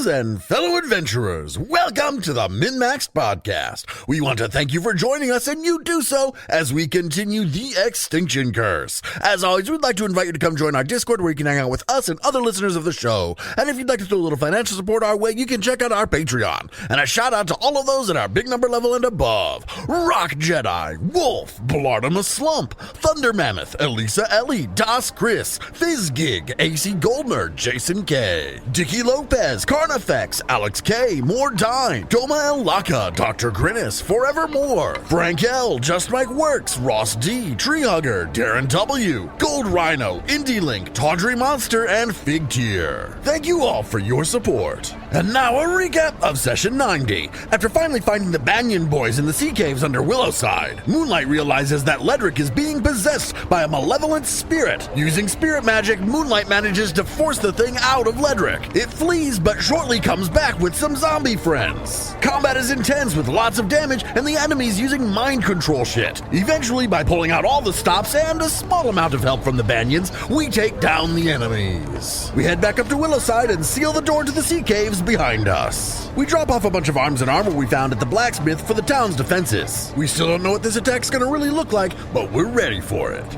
friends and fellow adventurers, welcome to the MNmaxed podcast. We want to thank you for joining us, and you do so as we continue the Extinction curse. As always, we'd like to invite you to come join our Discord where you can hang out with us and other listeners of the show. And if you'd like to throw a little financial support our way, you can check out our Patreon. And a shout out to all of those at our big number level and above: Rock Jedi, Wolf, Blartimus Slump, Thunder Mammoth, Elisa Ellie, Das Chris, Fizzgig, AC Goldner, Jason K, Dicky Lopez, Carnifex, Alex K, Mordine, Doma El Laka, Dr. Grinnis, Forevermore, Frank L, Just Mike Works, Ross D, Treehugger, Darren W, Gold Rhino, Indie Link, Tawdry Monster, and Fig Tier. Thank you all for your support. And now a recap of Session 90. After finally finding the Banyan Boys in the sea caves under Willowside, Moonlight realizes that Ledric is being possessed by a malevolent spirit. Using spirit magic, Moonlight manages to force the thing out of Ledric. It flees, but shortly comes back with some zombie friends. Combat is intense with lots of damage and the enemies using mind control shit. Eventually, by pulling out all the stops and a small amount of help from the Banyans, we take down the enemies. We head back up to Willowside and seal the door to the sea caves behind us. We drop off a bunch of arms and armor we found at the blacksmith for the town's defenses. We still don't know what this attack's gonna really look like, but we're ready for it.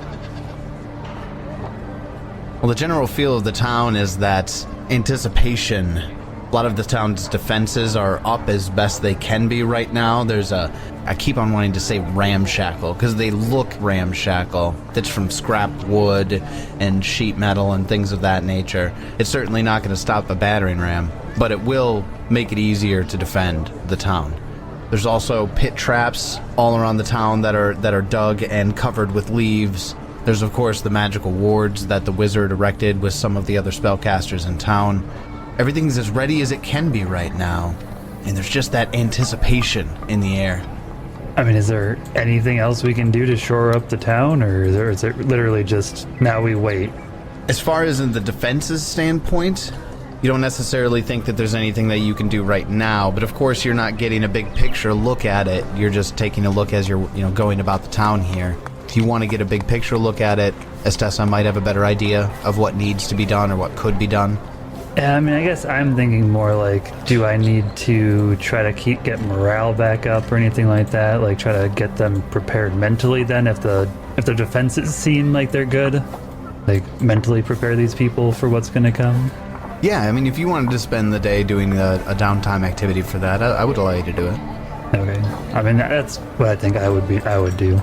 Well, the general feel of the town is that anticipation. A lot of the town's defenses are up as best they can be right now. I keep on wanting to say ramshackle, because they look ramshackle. It's from scrap wood and sheet metal and things of that nature. It's certainly not going to stop a battering ram, but it will make it easier to defend the town. There's also pit traps all around the town that are dug and covered with leaves. There's, of course, the magical wards that the wizard erected with some of the other spellcasters in town. Everything's as ready as it can be right now, and there's just that anticipation in the air. I mean, is there anything else we can do to shore up the town, or is it literally just now we wait? As far as in the defenses standpoint, you don't necessarily think that there's anything that you can do right now, but of course you're not getting a big picture look at it. You're just taking a look as you're going about the town here. If you want to get a big picture look at it, Estessa might have a better idea of what needs to be done or what could be done. Yeah, I mean, I guess I'm thinking more like, do I need to try to get morale back up or anything like that? Like, try to get them prepared mentally then if the defenses seem like they're good? Like, mentally prepare these people for what's going to come? Yeah, I mean, if you wanted to spend the day doing a downtime activity for that, I would allow you to do it. Okay. I mean, that's what I think I would do.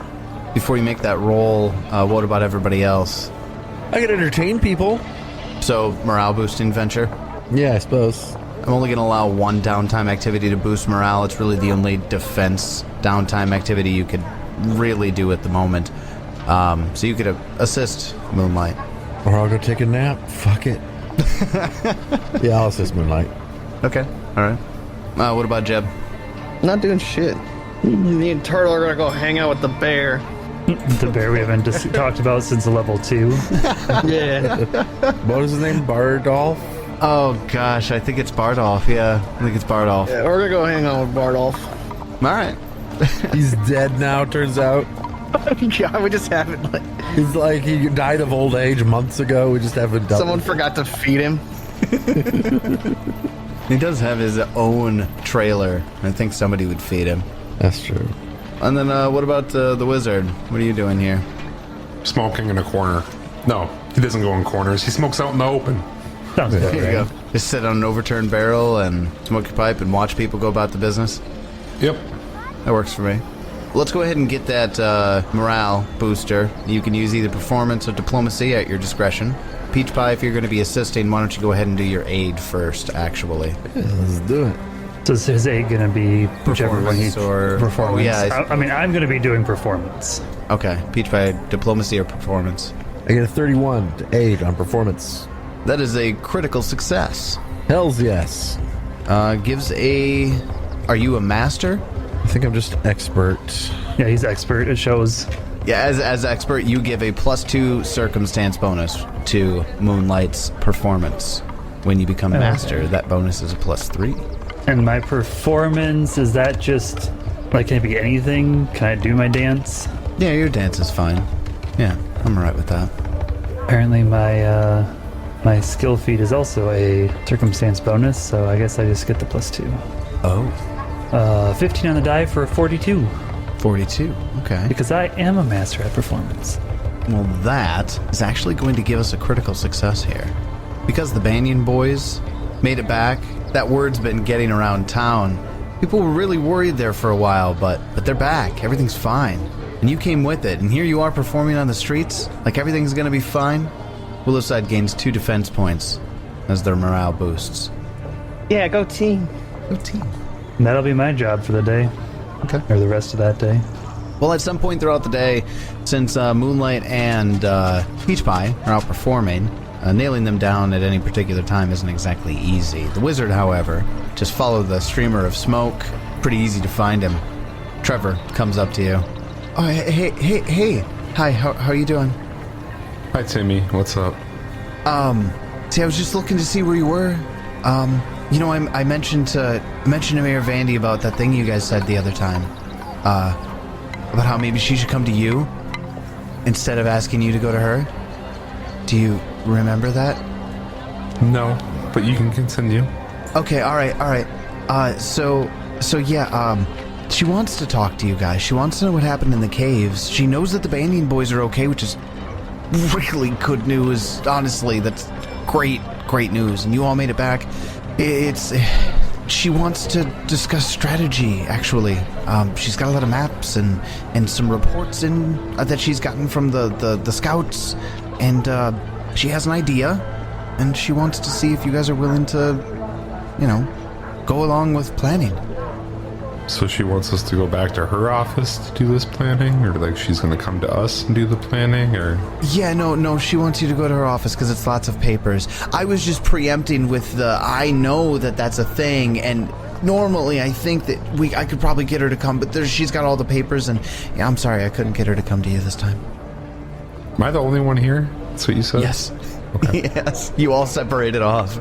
Before you make that roll, what about everybody else? I can entertain people. So, morale boosting venture? Yeah, I suppose. I'm only going to allow one downtime activity to boost morale. It's really the only defense downtime activity you could really do at the moment. So you could assist Moonlight. Or I'll go take a nap. Fuck it. Yeah, I'll assist Moonlight. Okay, alright. What about Jeb? Not doing shit. Me and Turtle are gonna go hang out with the bear. The bear we haven't talked about since level 2. Yeah. What is his name? Bardolph? Oh gosh, I think it's Bardolph. Yeah, I think it's Bardolph. Yeah, we're gonna go hang out with Bardolph. Alright. He's dead now, turns out. Yeah, we just haven't. He's like, he died of old age months ago. We just haven't done Someone forgot to feed him. He does have his own trailer. I think somebody would feed him. That's true. And then what about the wizard? What are you doing here? Smoking in a corner. No, he doesn't go in corners. He smokes out in the open. Sounds good. There you go. Just sit on an overturned barrel and smoke your pipe and watch people go about the business. Yep. That works for me. Let's go ahead and get that morale booster. You can use either performance or diplomacy at your discretion. Peach Pie, if you're going to be assisting, why don't you go ahead and do your aid first, actually. Yeah, let's do it. So is his aid going to be whichever one he's performance? Oh, yeah, I mean, I'm going to be doing performance. Okay, Peach Pie, diplomacy or performance? I get a 31 to aid on performance. That is a critical success. Hells yes. Gives a... Are you a master? I think I'm just expert. Yeah, he's expert. It shows. Yeah, as expert, you give a +2 circumstance bonus to Moonlight's performance. When you become master, that bonus is a +3. And my performance, is that just, like, can it be anything? Can I do my dance? Yeah, your dance is fine. Yeah, I'm alright with that. Apparently my My skill feat is also a circumstance bonus, so I guess I just get the +2. Oh, 15 on the die for a 42, 42. Okay. because I am a master at performance. Well, that is actually going to give us a critical success here. Because the Banyan boys made it back, that word's been getting around town. People were really worried there for a while, but they're back. Everything's fine. And you came with it, and here you are performing on the streets like everything's going to be fine. Willowside gains 2 defense points as their morale boosts. Yeah, go team. Go team. And that'll be my job for the day, Okay. or the rest of that day. Well, at some point throughout the day, since Moonlight and Peach Pie are outperforming, nailing them down at any particular time isn't exactly easy. The wizard, however, just follow the streamer of smoke. Pretty easy to find him. Trevor comes up to you. Oh, hey. Hi, how are you doing? Hi, Timmy. What's up? See, I was just looking to see where you were. You know, I mentioned to Mayor Vandy about that thing you guys said the other time. About how maybe she should come to you instead of asking you to go to her. Do you remember that? No, but you can continue. Okay, all right. So yeah, she wants to talk to you guys. She wants to know what happened in the caves. She knows that the Banyan boys are okay, which is really good news. Honestly, that's great news. And you all made it back. She wants to discuss strategy, actually. She's got a lot of maps and some reports that she's gotten from the scouts. And she has an idea, and she wants to see if you guys are willing to, go along with planning. So she wants us to go back to her office to do this planning, or like she's going to come to us and do the planning, or? Yeah, no, she wants you to go to her office because it's lots of papers. I was just preempting with I know that that's a thing, and normally I think that I could probably get her to come, but she's got all the papers, and yeah, I'm sorry I couldn't get her to come to you this time. Am I the only one here? That's what you said? Yes. Okay. Yes, you all separated off.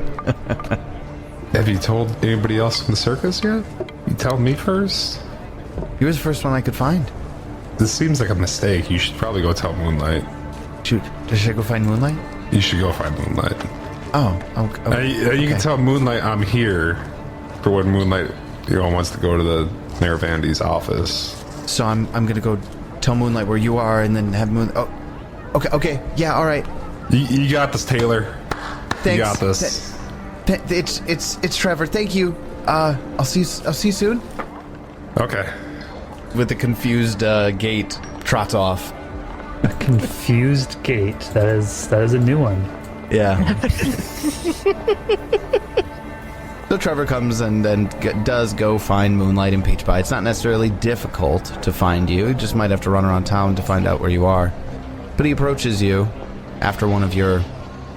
Have you told anybody else from the circus yet? You tell me first? You were the first one I could find. This seems like a mistake. You should probably go tell Moonlight. Shoot, should I go find Moonlight? You should go find Moonlight. Oh, okay. You can tell Moonlight I'm here for when Moonlight wants to go to the Mayor Vandy's office. So I'm gonna go tell Moonlight where you are and then have Oh, okay, yeah, all right. You got this, Taylor. Thanks. You got this. It's Trevor. Thank you. I'll see you soon. Okay. With the confused gate, trots off. A confused gate. That is a new one. Yeah. So Trevor comes and then does go find Moonlight and Peach Pie. It's not necessarily difficult to find you. You just might have to run around town to find out where you are. But he approaches you after one of your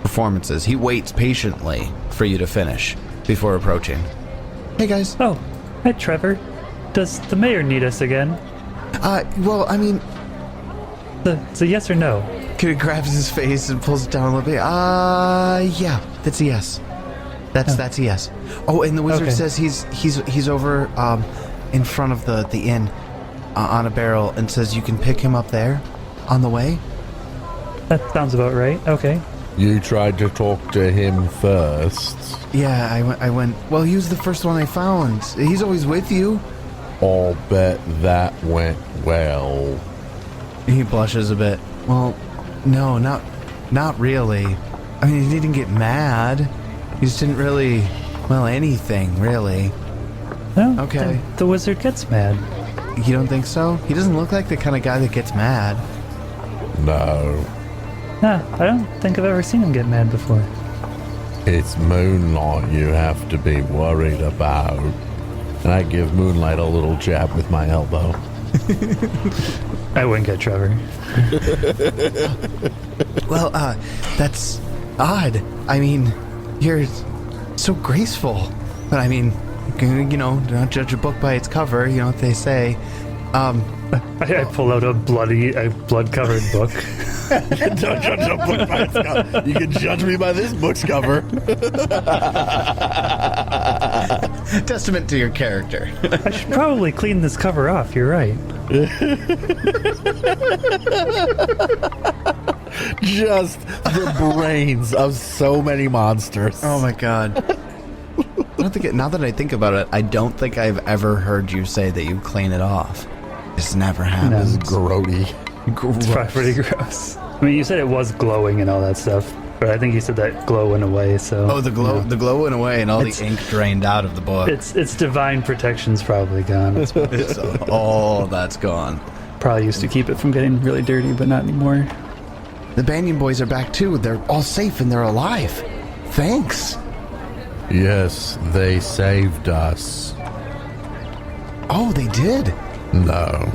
performances. He waits patiently for you to finish before approaching. Hey guys. Oh, hi Trevor. Does the mayor need us again? Well, I mean, It's a yes or no? he grabs his face and pulls it down a little bit. Yeah, that's a yes. That's a yes. Oh, and the wizard Okay. says he's over in front of the inn on a barrel and says you can pick him up there on the way. That sounds about right. Okay. You tried to talk to him first. Yeah, I went. Well, he was the first one I found. He's always with you. I'll bet that went well. He blushes a bit. Well, no, not really. I mean, he didn't get mad. He just didn't really, anything really. No. Okay. then the wizard gets mad. You don't think so? He doesn't look like the kind of guy that gets mad. No, Nah, I don't think I've ever seen him get mad before. it's Moonlight you have to be worried about. And I give Moonlight a little jab with my elbow. I wink at Trevor. Well, that's odd. I mean, you're so graceful. But I mean, do not judge a book by its cover. You know what they say. I pull out a blood-covered book. Don't judge a book by its cover. You can judge me by this book's cover. Testament to your character. I should probably clean this cover off. You're right. just the brains of so many monsters. Oh my god. I don't think now that I think about it, I don't think I've ever heard you say that you clean it off. It's never happened. This is grody. It's probably pretty gross. I mean, you said it was glowing and all that stuff, but I think you said that glow went away. So Oh, the glow went away, and all the ink drained out of the book. It's divine protection's probably gone. It's all that's gone. Probably used to keep it from getting really dirty, but not anymore. The Banyan boys are back too. They're all safe and they're alive. Thanks. Yes, they saved us. Oh, they did. No.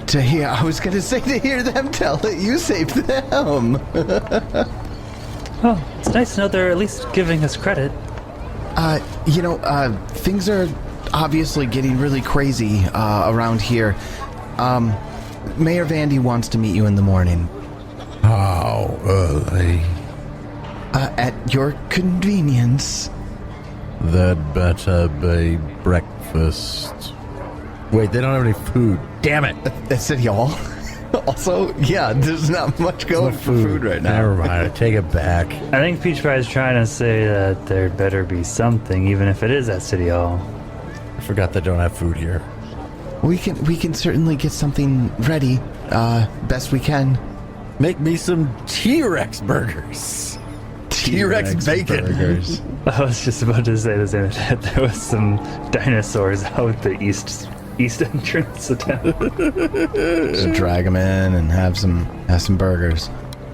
To hear, I was gonna say to hear them tell that you saved them. Oh, it's nice to know they're at least giving us credit. Things are obviously getting really crazy around here. Mayor Vandy wants to meet you in the morning. How early? At your convenience. That'd better be breakfast. Wait, they don't have any food. Damn it. That said y'all. Also, yeah, there's not much going for food right now. Never mind, I take it back. I think Peach Pie is trying to say that there better be something, even if it is at City Hall. I forgot they don't have food here. We can certainly get something ready, best we can. Make me some T-Rex burgers. T-Rex bacon. burgers. I was just about to say the same thing. There was some dinosaurs out the east entrance of town. Just drag them in and have some burgers.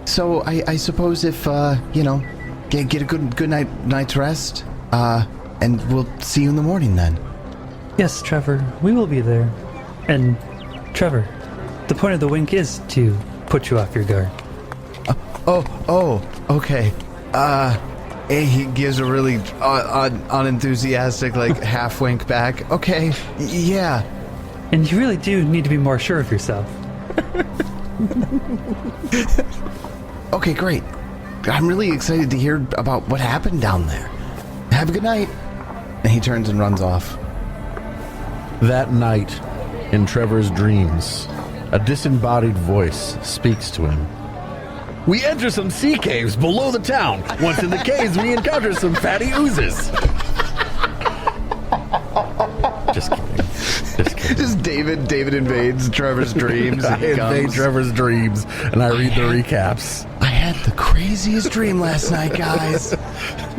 So I suppose if get a good night's rest, and we'll see you in the morning then. Yes, Trevor, we will be there. And Trevor, the point of the wink is to put you off your guard. Okay. He gives a really unenthusiastic, like, half wink back. Okay, yeah. And you really do need to be more sure of yourself. Okay, great. I'm really excited to hear about what happened down there. Have a good night. And he turns and runs off. That night, in Trevor's dreams, a disembodied voice speaks to him. We enter some sea caves below the town. Once in the caves, we encounter some fatty oozes. Just kidding. Just David invades Trevor's dreams. I invade Trevor's dreams, and I read the recaps. I had the craziest dream last night, guys.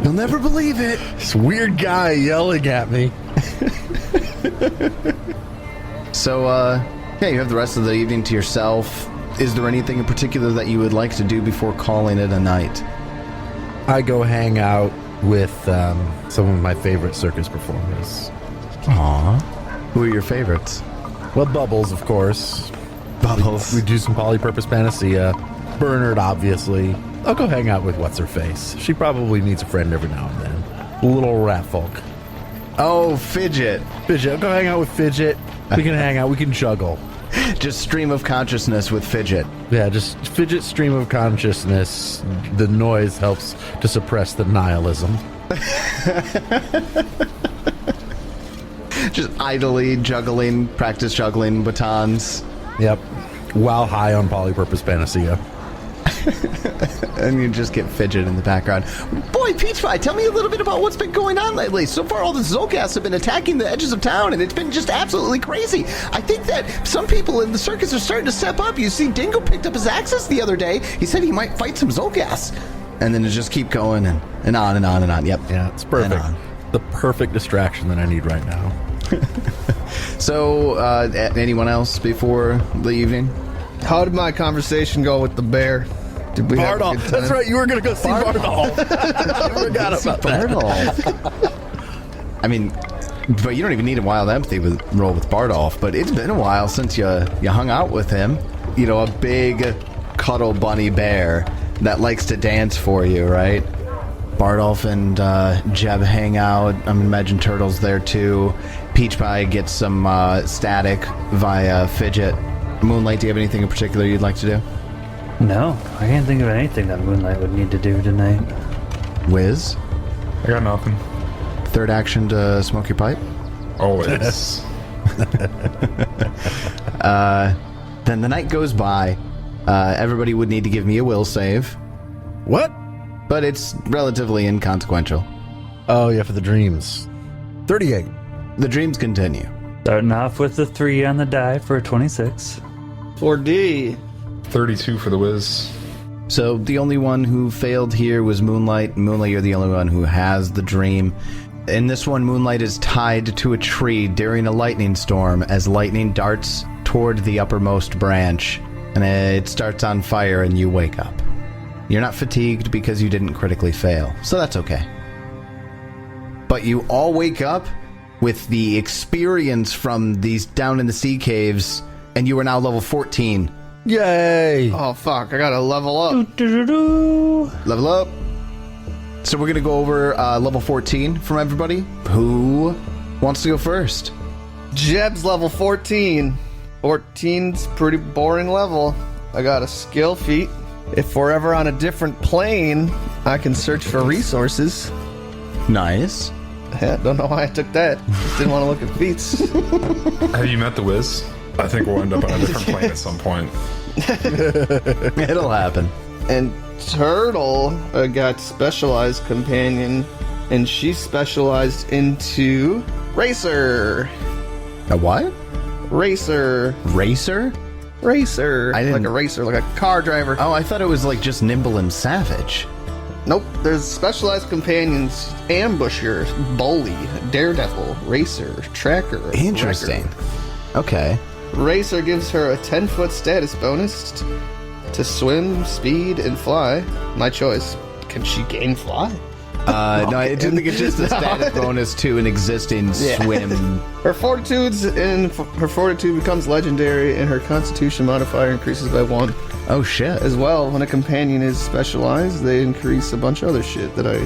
You'll never believe it. This weird guy yelling at me. So, yeah, you have the rest of the evening to yourself. Is there anything in particular that you would like to do before calling it a night? I go hang out with some of my favorite circus performers. Aww. Who are your favorites? Well, Bubbles, of course. Bubbles. We do some polypurpose panacea. Bernard, obviously. I'll go hang out with What's-Her-Face. She probably needs a friend every now and then. Little rat folk. Oh, Fidget. Fidget. I'll go hang out with Fidget. We can hang out. We can juggle. Just stream of consciousness with Fidget. Yeah, just Fidget stream of consciousness. The noise helps to suppress the nihilism. Just idly practice juggling batons. Yep. While high on polypurpose panacea. And you just get Fidget in the background. Boy, Peach Pie, tell me a little bit about what's been going on lately. So far, all the Zolgaths have been attacking the edges of town, and it's been just absolutely crazy. I think that some people in the circus are starting to step up. You see, Dingo picked up his axes the other day. He said he might fight some Zolgaths. And then it just keep going and on and on and on. Yep. Yeah, it's perfect. The perfect distraction that I need right now. So, anyone else before the evening? How did my conversation go with the bear? Did we have a good Bardolph. time? That's right. You were going to go see Bardolph. I forgot about that. Bardolph. I mean, but you don't even need a wild empathy roll with Bardolph. But it's been a while since you hung out with him. You know, a big cuddle bunny bear that likes to dance for you, right? Bardolph and Jeb hang out. I'm imagine Turtle's there too. Peach Pie gets some static via Fidget. Moonlight, do you have anything in particular you'd like to do? No, I can't think of anything that Moonlight would need to do tonight. Wiz? I got nothing. Third action to smoke your pipe? Always. Then the night goes by, Everybody would need to give me a will save, What? but it's relatively inconsequential. Oh, yeah, for the dreams. 38. The dreams continue. Starting off with the 3 on the die for a 26. 4D. 32 for the whiz. So the only one who failed here was Moonlight. Moonlight, you're the only one who has the dream. In this one, Moonlight is tied to a tree during a lightning storm as lightning darts toward the uppermost branch, and it starts on fire and you wake up. You're not fatigued because you didn't critically fail, so that's okay. But you all wake up with the experience from these down in the sea caves, and you are now level 14. Yay! Oh, fuck. I gotta level up. Level up. So we're going to go over level 14 from everybody. Who wants to go first? Jeb's level 14. 14's pretty boring level. I got a skill feat. If we're ever on a different plane, I can search for resources. Nice. I don't know why I took that. Just didn't want to look at feats. Have you met the whiz? I think we'll end up on a different plane at some point. It'll happen. And Turtle got specialized companion, and she specialized into Racer. A what? Racer. Racer? Racer. I didn't- Like a racer, like a car driver. Oh, I thought it was like just nimble and savage. Nope, there's specialized companions: Ambusher, Bully, Daredevil, Racer, Tracker. Interesting. Wrecker. Okay. Racer gives her a 10-foot status bonus to swim, speed, and fly. My choice. Can she gain fly? No, I didn't think it's just a status bonus to an existing swim. Her fortitude becomes legendary, and her constitution modifier increases by 1. Oh, shit. As well, when a companion is specialized, they increase a bunch of other shit that I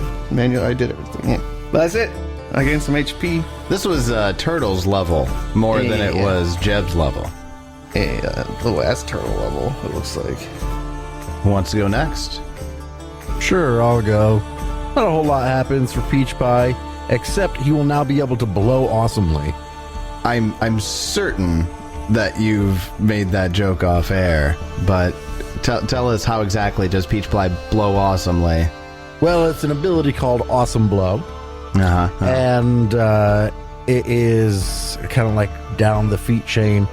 did everything. Yeah. But that's it. I gained some HP. This was Turtle's level more than it Yeah. was Jeb's level. And the last turtle level, it looks like. Who wants to go next? Sure, I'll go. Not a whole lot happens for Peach Pie, except he will now be able to blow awesomely. I'm certain that you've made that joke off air, but tell us how exactly does Peach Pie blow awesomely? Well, it's an ability called Awesome Blow, Uh-huh. and it is kind of like down the feat chain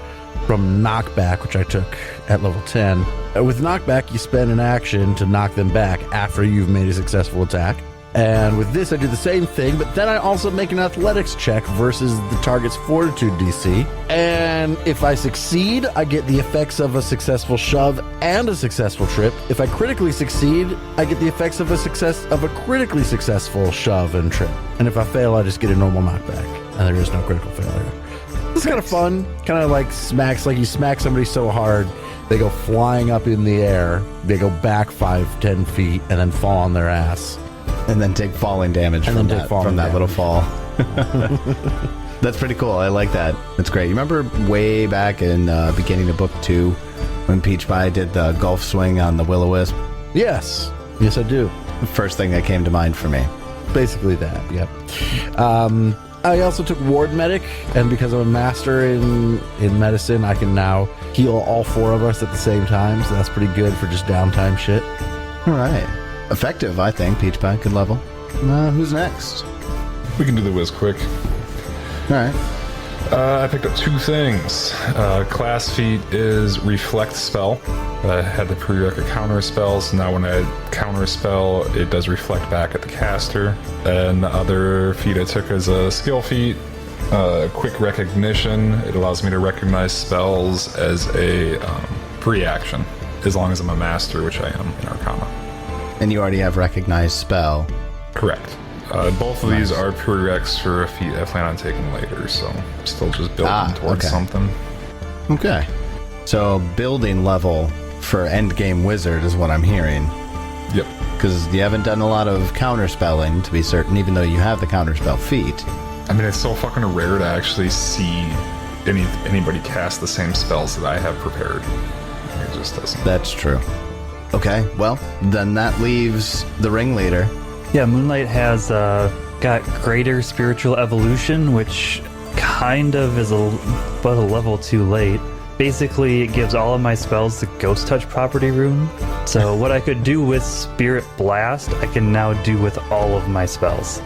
from Knockback, which I took at level 10. With Knockback, you spend an action to knock them back after you've made a successful attack. And with this, I do the same thing, but then I also make an athletics check versus the target's fortitude DC. And if I succeed, I get the effects of a successful shove and a successful trip. If I critically succeed, I get the effects of a critically successful shove and trip. And if I fail, I just get a normal knockback. And there is no critical failure. It's kind of fun. Kind of like you smack somebody so hard, they go flying up in the air, they go back 5-10 feet, and then fall on their ass. And then take falling damage from that little fall. That's pretty cool. I like that. That's great. You remember way back in beginning of book 2 when Peach Pie did the golf swing on the Will-O-Wisp? Yes. Yes, I do. The first thing that came to mind for me. Basically that, yep. I also took Ward Medic, and because I'm a master in medicine, I can now heal all 4 of us at the same time, so that's pretty good for just downtime shit. All right. Effective, I think. Peach Pie, good level. Who's next? We can do the whiz quick. All right. I picked up 2 things. Class feat is Reflect spell. I had the prerequisite counter spell, so now when I counter spell, it does reflect back at the caster. And the other feat I took is a skill feat, Quick Recognition. It allows me to recognize spells as a free action, as long as I'm a master, which I am in Arcana. And you already have recognized spell. Correct. Both of these are prereqs for a feat I plan on taking later, so I'm still just building towards something. Okay. So building level for endgame wizard is what I'm hearing. Yep. Because you haven't done a lot of counterspelling, to be certain, even though you have the counterspell feat. I mean, it's so fucking rare to actually see anybody cast the same spells that I have prepared. It just doesn't. That's true. Okay, well, then that leaves the ringleader. Yeah, Moonlight has got greater spiritual evolution, which kind of is but a level too late. basically it gives all of my spells the Ghost Touch property rune. So what I could do with Spirit Blast, I can now do with all of my spells.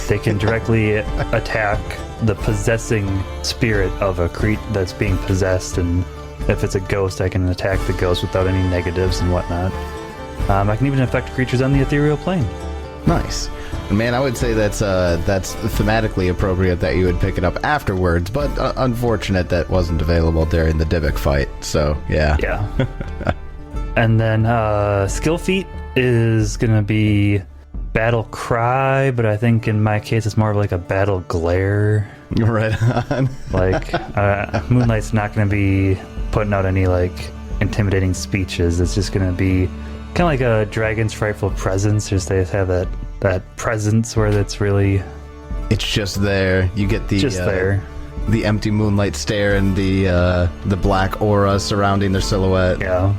They can directly attack the possessing spirit of a creature that's being possessed, and if it's a ghost, I can attack the ghost without any negatives and whatnot. I can even affect creatures on the ethereal plane. Nice. Man, I would say that's thematically appropriate that you would pick it up afterwards, but unfortunate that wasn't available during the Dybbuk fight, so yeah. Yeah. And then skill feat is going to be Battle Cry, but I think in my case it's more of like a Battle Glare. Right on. Like, Moonlight's not going to be putting out any, like, intimidating speeches. It's just going to be kind of like a Dragon's Frightful Presence. Just they have that presence where it's really... It's just there. You get the... Just there. The empty moonlight stare and the black aura surrounding their silhouette. Yeah.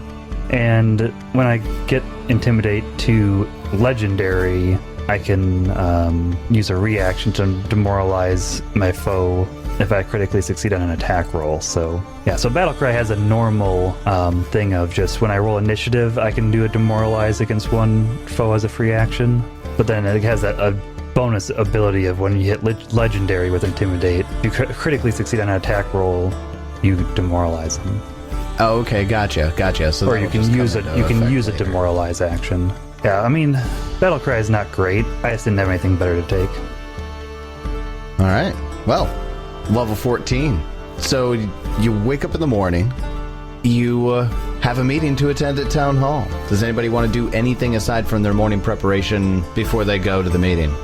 And when I get Intimidate to Legendary, I can use a reaction to demoralize my foe if I critically succeed on an attack roll. So yeah, so Battlecry has a normal thing of just when I roll initiative, I can do a demoralize against one foe as a free action. But then it has a bonus ability of when you hit Legendary with Intimidate, if you critically succeed on an attack roll, you demoralize them. Oh, okay, gotcha. So or you can use a demoralize action. Yeah, I mean, Battlecry is not great. I just didn't have anything better to take. All right. Well, level 14. So you wake up in the morning. You have a meeting to attend at Town Hall. Does anybody want to do anything aside from their morning preparation before they go to the meeting?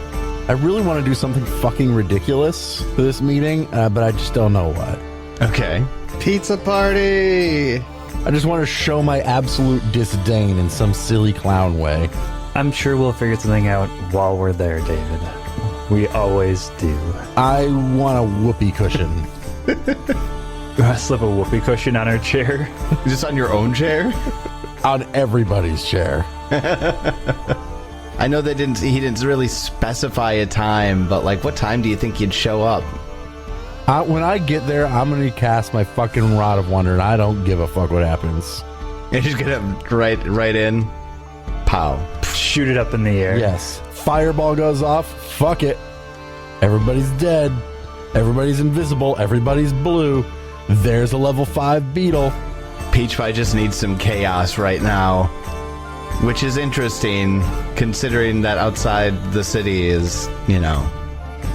I really want to do something fucking ridiculous for this meeting, but I just don't know what. Okay. Pizza party! I just want to show my absolute disdain in some silly clown way. I'm sure we'll figure something out while we're there, David. We always do. I want a whoopee cushion. You want to slip a whoopee cushion on our chair? Is this on your own chair? On everybody's chair. I know he didn't really specify a time, but like, what time do you think you'd show up? When I get there, I'm going to cast my fucking Rod of Wonder, and I don't give a fuck what happens. You're just gonna right in, pow, Shoot it up in the air. Yes. Fireball goes off. Fuck it. Everybody's dead. Everybody's invisible. Everybody's blue. There's a level 5 beetle. Peach Pie just needs some chaos right now, which is interesting considering that outside the city is,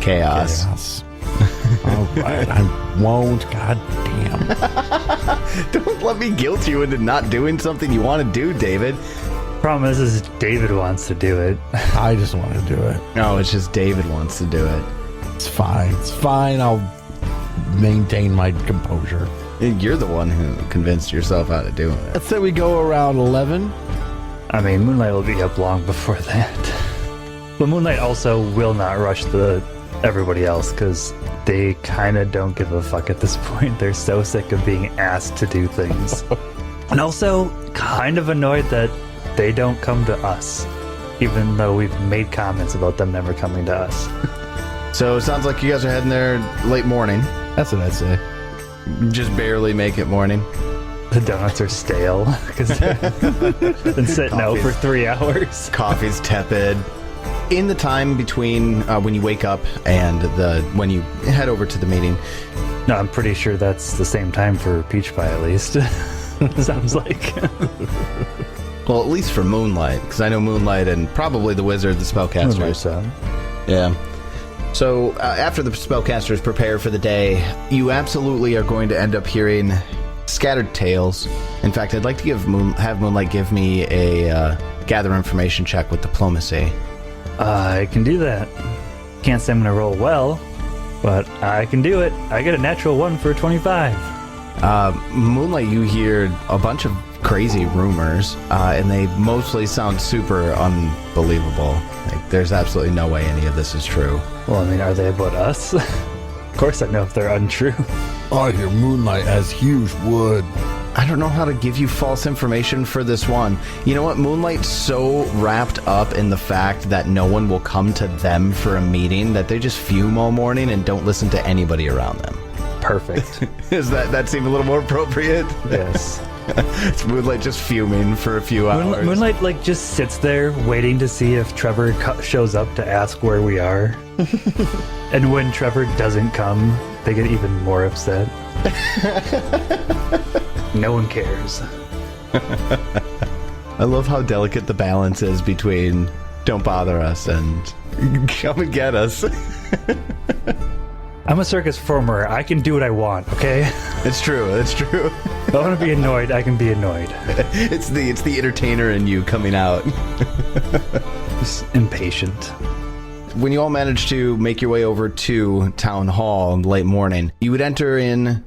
chaos. All right, I won't. God damn. Don't let me guilt you into not doing something you want to do, David. Problem is David wants to do it. I just want to do it. No, it's just David wants to do it. It's fine. It's fine. I'll maintain my composure. You're the one who convinced yourself how to do it. Let's say we go around 11. I mean, Moonlight will be up long before that. But Moonlight also will not rush everybody else because they kind of don't give a fuck at this point. They're so sick of being asked to do things. And also kind of annoyed that they don't come to us, even though we've made comments about them never coming to us. So it sounds like you guys are heading there late morning. That's what I'd say. Just barely make it morning. The donuts are stale because they've been sitting out for 3 hours. Coffee's tepid. In the time between when you wake up and when you head over to the meeting. No, I'm pretty sure that's the same time for Peach Pie, at least. Sounds like. Well, at least for Moonlight, because I know Moonlight and probably the Wizard, the Spellcaster. Yeah. So after the Spellcasters prepare for the day, you absolutely are going to end up hearing scattered tales. In fact, I'd like to have Moonlight give me a gather information check with diplomacy. I can do that. Can't say I'm going to roll well, but I can do it. I get a natural 1 for 25. Moonlight, you hear a bunch of crazy rumors, and they mostly sound super unbelievable. Like, there's absolutely no way any of this is true. Well, I mean, are they about us? Of course I know if they're untrue. I hear Moonlight has huge wood. I don't know how to give you false information for this one. You know what? Moonlight's so wrapped up in the fact that no one will come to them for a meeting that they just fume all morning and don't listen to anybody around them. perfect. Does that seem a little more appropriate? Yes. It's Moonlight just fuming for a few hours. Moonlight like just sits there waiting to see if Trevor shows up to ask where we are. And when Trevor doesn't come, they get even more upset. No one cares. I love how delicate the balance is between don't bother us and come and get us. I'm a circus performer. I can do what I want, okay? It's true. If I want to be annoyed, I can be annoyed. It's the entertainer in you coming out. Just impatient. When you all managed to make your way over to Town Hall in the late morning, you would enter in,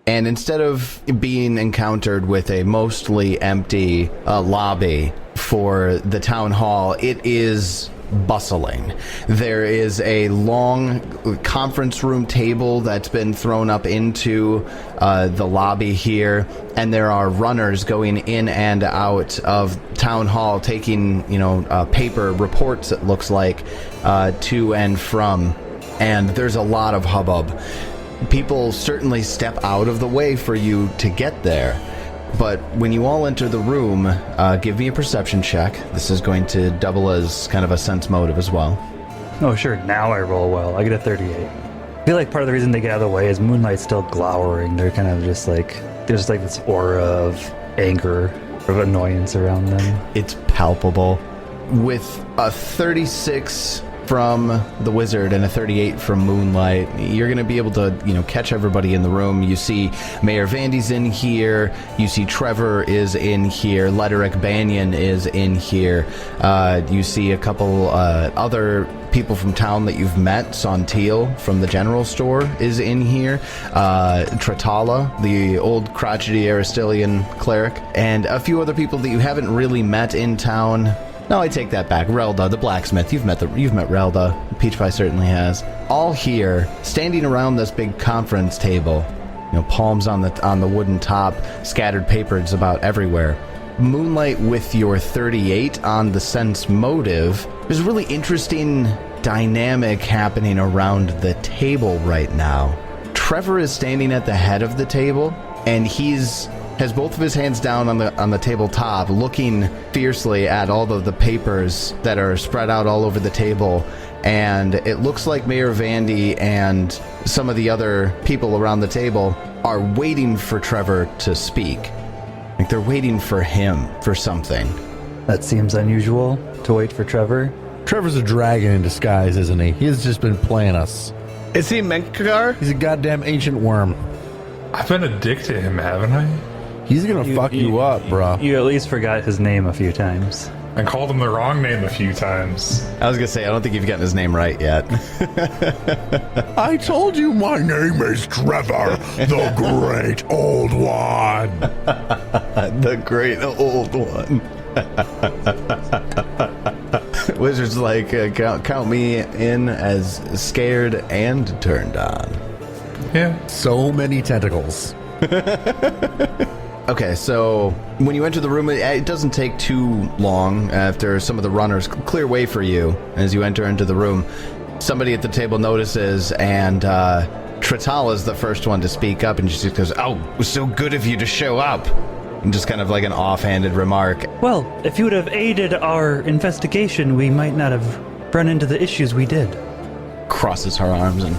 and instead of being encountered with a mostly empty lobby for the Town Hall, it is bustling. There is a long conference room table that's been thrown up into the lobby here, and there are runners going in and out of Town Hall taking, paper reports, it looks like, to and from, and there's a lot of hubbub. People certainly step out of the way for you to get there. But when you all enter the room, give me a perception check. This is going to double as kind of a sense motive as well. Oh, sure. Now I roll well. I get a 38. I feel like part of the reason they get out of the way is Moonlight's still glowering. They're kind of just like, there's like this aura of anger, of annoyance around them. It's palpable. With a 36 from the wizard and a 38 from Moonlight, you're going to be able to, catch everybody in the room. You see Mayor Vandy's in here. You see Trevor is in here. Lederick Banyan is in here. You see a couple other people from town that you've met. Sontiel from the general store is in here. Tratala, the old crotchety Aristilian cleric, and a few other people that you haven't really met in town. No, I take that back. Relda, the blacksmith. You've met Relda. Peach Pie certainly has. All here, standing around this big conference table. Palms on the wooden top, scattered papers about everywhere. Moonlight with your 38 on the sense motive. There's a really interesting dynamic happening around the table right now. Trevor is standing at the head of the table, and has both of his hands down on the tabletop, looking fiercely at all of the papers that are spread out all over the table. And it looks like Mayor Vandy and some of the other people around the table are waiting for Trevor to speak. Like they're waiting for him for something. That seems unusual, to wait for Trevor. Trevor's a dragon in disguise, isn't he? He's just been playing us. Is he Menkar? He's a goddamn ancient worm. I've been a dick to him, haven't I? He's gonna fuck you up, bro. You at least forgot his name a few times. I called him the wrong name a few times. I was gonna say, I don't think you've gotten his name right yet. I told you my name is Trevor, the Great Old One. The Great Old One. Wizard's like, count me in as scared and turned on. Yeah. So many tentacles. Okay, so when you enter the room, it doesn't take too long after some of the runners clear way for you. As you enter into the room, somebody at the table notices, and Trital is the first one to speak up, and she just goes, "Oh, it was so good of you to show up." And just kind of like an offhanded remark. Well, if you would have aided our investigation, we might not have run into the issues we did. Crosses her arms and...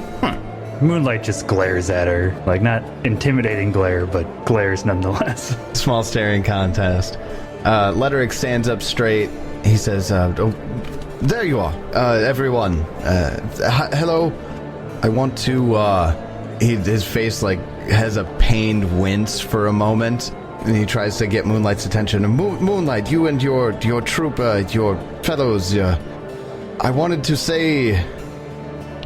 Moonlight just glares at her. Like, not intimidating glare, but glares nonetheless. Small staring contest. Lederick stands up straight. He says, "Oh, there you are, everyone. Hello. I want to..." his face, like, has a pained wince for a moment. And he tries to get Moonlight's attention. Moonlight, you and your troop, your fellows, I wanted to say...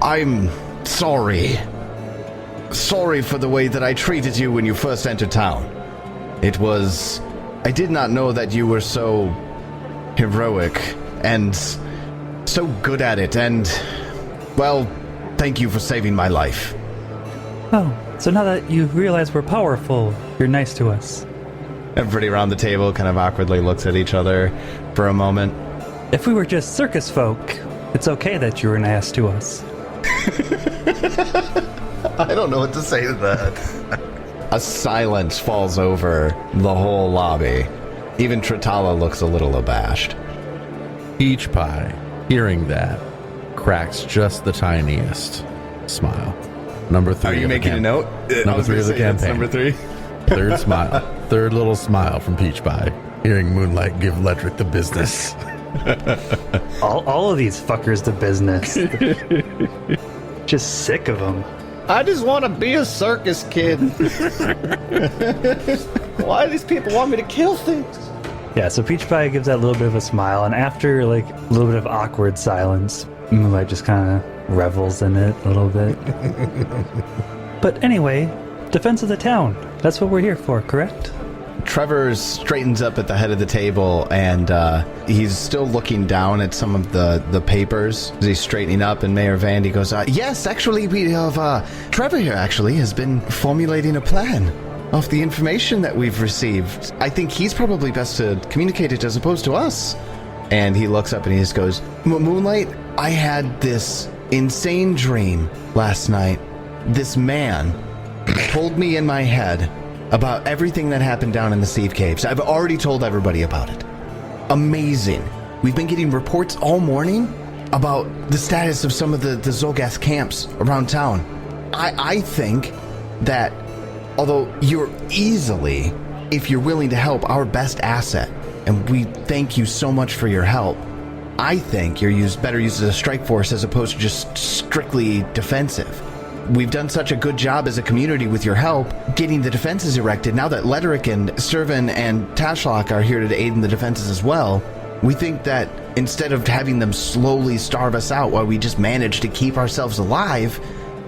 I'm sorry. Sorry for the way that I treated you when you first entered town. It was... I did not know that you were so heroic and so good at it, and... Well, thank you for saving my life. Oh, so now that you realize we're powerful, you're nice to us. Everybody around the table kind of awkwardly looks at each other for a moment. If we were just circus folk, it's okay that you were nice to us. I don't know what to say to that. A silence falls over the whole lobby. Even Tritala looks a little abashed. Peach Pie, hearing that, cracks just the tiniest smile. Number 3. Are you making a note? Number 3 of the campaign. Number 3? Third smile. Third little smile from Peach Pie. Hearing Moonlight give Ledric the business. All of these fuckers the business. Just sick of them. I just want to be a circus kid. Why do these people want me to kill things? Yeah, so Peach Pie gives that little bit of a smile, and after like a little bit of awkward silence, Moonlight just kind of revels in it a little bit. But anyway, defense of the town. That's what we're here for, correct? Trevor straightens up at the head of the table, and he's still looking down at some of the papers as he's straightening up, and Mayor Vandy goes, yes, actually, we have, Trevor here actually has been formulating a plan of the information that we've received. I think he's probably best to communicate it as opposed to us. And he looks up and he just goes, Moonlight, I had this insane dream last night. This man told me in my head about everything that happened down in the Steve Caves. I've already told everybody about it. Amazing. We've been getting reports all morning about the status of some of the Zolgath camps around town. I think that although you're easily, if you're willing to help, our best asset, and we thank you so much for your help, I think you're better used as a strike force as opposed to just strictly defensive. We've done such a good job as a community with your help getting the defenses erected. Now that Ledric and Servan and Tashlok are here to aid in the defenses as well, we think that instead of having them slowly starve us out while we just manage to keep ourselves alive,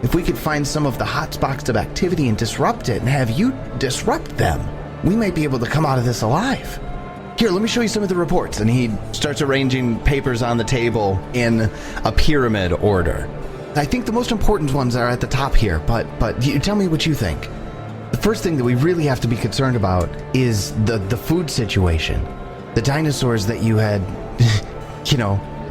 if we could find some of the hotspots of activity and disrupt it and have you disrupt them, we might be able to come out of this alive. Here, let me show you some of the reports. And he starts arranging papers on the table in a pyramid order. I think the most important ones are at the top here, but you tell me what you think. The first thing that we really have to be concerned about is the food situation. The dinosaurs that you had,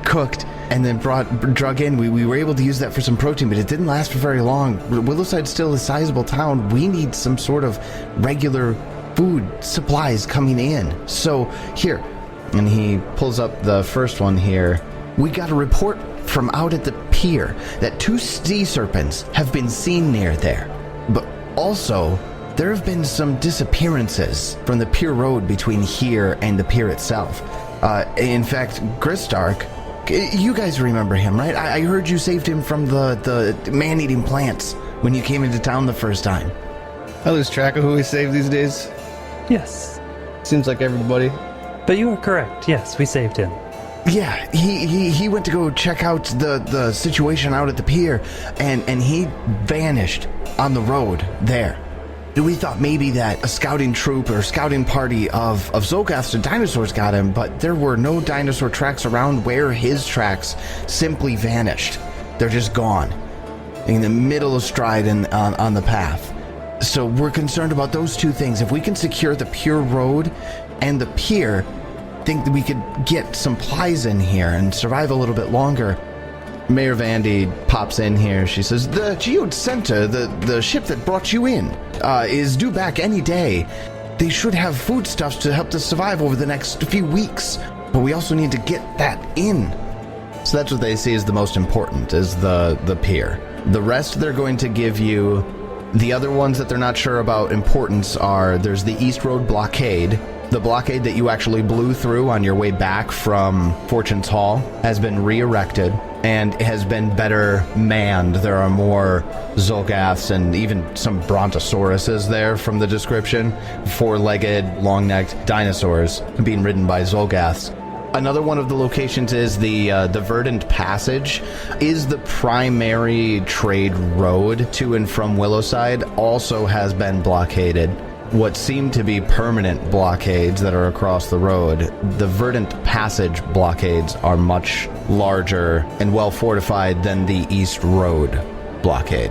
cooked and then drug in, we were able to use that for some protein, but it didn't last for very long. Willowside's still a sizable town. We need some sort of regular food supplies coming in. So here, and he pulls up the first one here. We got a report from out at the pier that 2 sea serpents have been seen near there. But also, there have been some disappearances from the pier road between here and the pier itself. In fact, Gristark, you guys remember him, right? I heard you saved him from the man-eating plants when you came into town the first time. I lose track of who we saved these days. Yes. Seems like everybody. But you are correct. Yes, we saved him. Yeah, he went to go check out the situation out at the pier, and he vanished on the road there. We thought maybe that a scouting troop or scouting party of Zolgaths or dinosaurs got him, but there were no dinosaur tracks around where his tracks simply vanished. They're just gone in the middle of stride and on the path. So we're concerned about those 2 things. If we can secure the pure road and the pier, think that we could get supplies in here and survive a little bit longer. Mayor Vandy pops in here. She says, the Geode Center, the ship that brought you in, is due back any day. They should have foodstuffs to help us survive over the next few weeks, but we also need to get that in. So that's what they see as the most important, is the pier. The rest they're going to give you. The other ones that they're not sure about importance are, there's the East Road blockade. The blockade that you actually blew through on your way back from Fortune's Hall has been re-erected and has been better manned. There are more Zolgaths and even some Brontosauruses there from the description. 4-legged, long-necked dinosaurs being ridden by Zolgaths. Another one of the locations is the Verdant Passage, is the primary trade road to and from Willowside, also has been blockaded. What seem to be permanent blockades that are across the road, the Verdant Passage blockades are much larger and well fortified than the East Road blockade.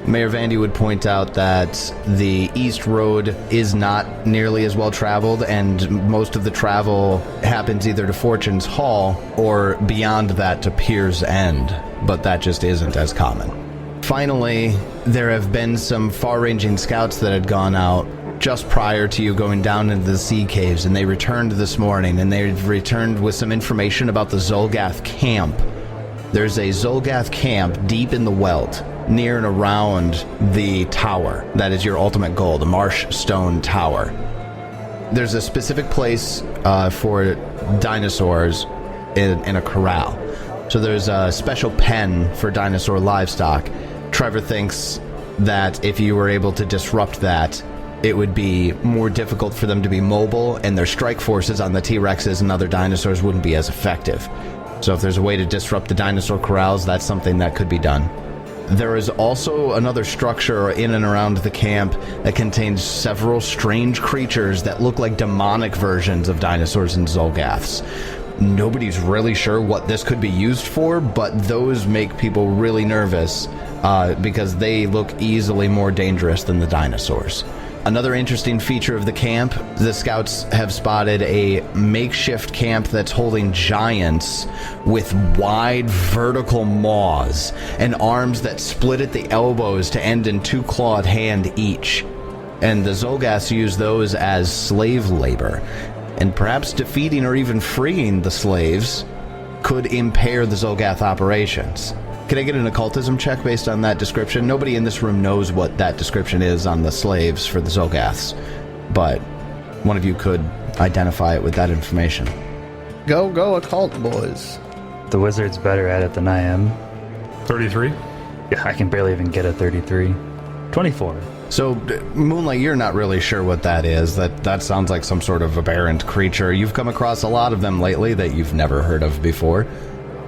Mayor Vandy would point out that the East Road is not nearly as well traveled, and most of the travel happens either to Fortune's Hall or beyond that to Pier's End, but that just isn't as common. Finally, there have been some far-ranging scouts that had gone out just prior to you going down into the sea caves, and they returned this morning, and they returned with some information about the Zolgath camp. There's a Zolgath camp deep in the Welt, near and around the tower. That is your ultimate goal, the Marsh Stone Tower. There's a specific place for dinosaurs in a corral. So there's a special pen for dinosaur livestock. Trevor thinks that if you were able to disrupt that, it would be more difficult for them to be mobile, and their strike forces on the T-Rexes and other dinosaurs wouldn't be as effective. So if there's a way to disrupt the dinosaur corrals, that's something that could be done. There is also another structure in and around the camp that contains several strange creatures that look like demonic versions of dinosaurs and Zolgaths. Nobody's really sure what this could be used for, but those make people really nervous because they look easily more dangerous than the dinosaurs. Another interesting feature of the camp, the scouts have spotted a makeshift camp that's holding giants with wide vertical maws and arms that split at the elbows to end in 2 clawed hand each. And the Zolgaths use those as slave labor. And perhaps defeating or even freeing the slaves could impair the Zolgath operations. Can I get an occultism check based on that description? Nobody in this room knows what that description is on the slaves for the Zolgaths, but one of you could identify it with that information. Go, occult, boys. The wizard's better at it than I am. 33? Yeah, I can barely even get a 33. 24. So, Moonlight, you're not really sure what that is. That sounds like some sort of aberrant creature. You've come across a lot of them lately that you've never heard of before.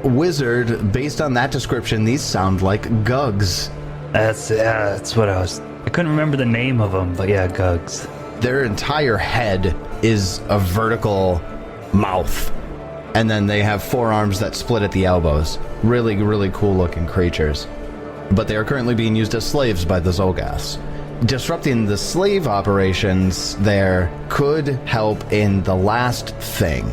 Wizard, based on that description, these sound like Gugs. That's what I couldn't remember the name of them, but yeah, Gugs. Their entire head is a vertical mouth, and then they have 4 arms that split at the elbows. Really, really cool looking creatures. But they are currently being used as slaves by the Zolgaths. Disrupting the slave operations there could help in the last thing.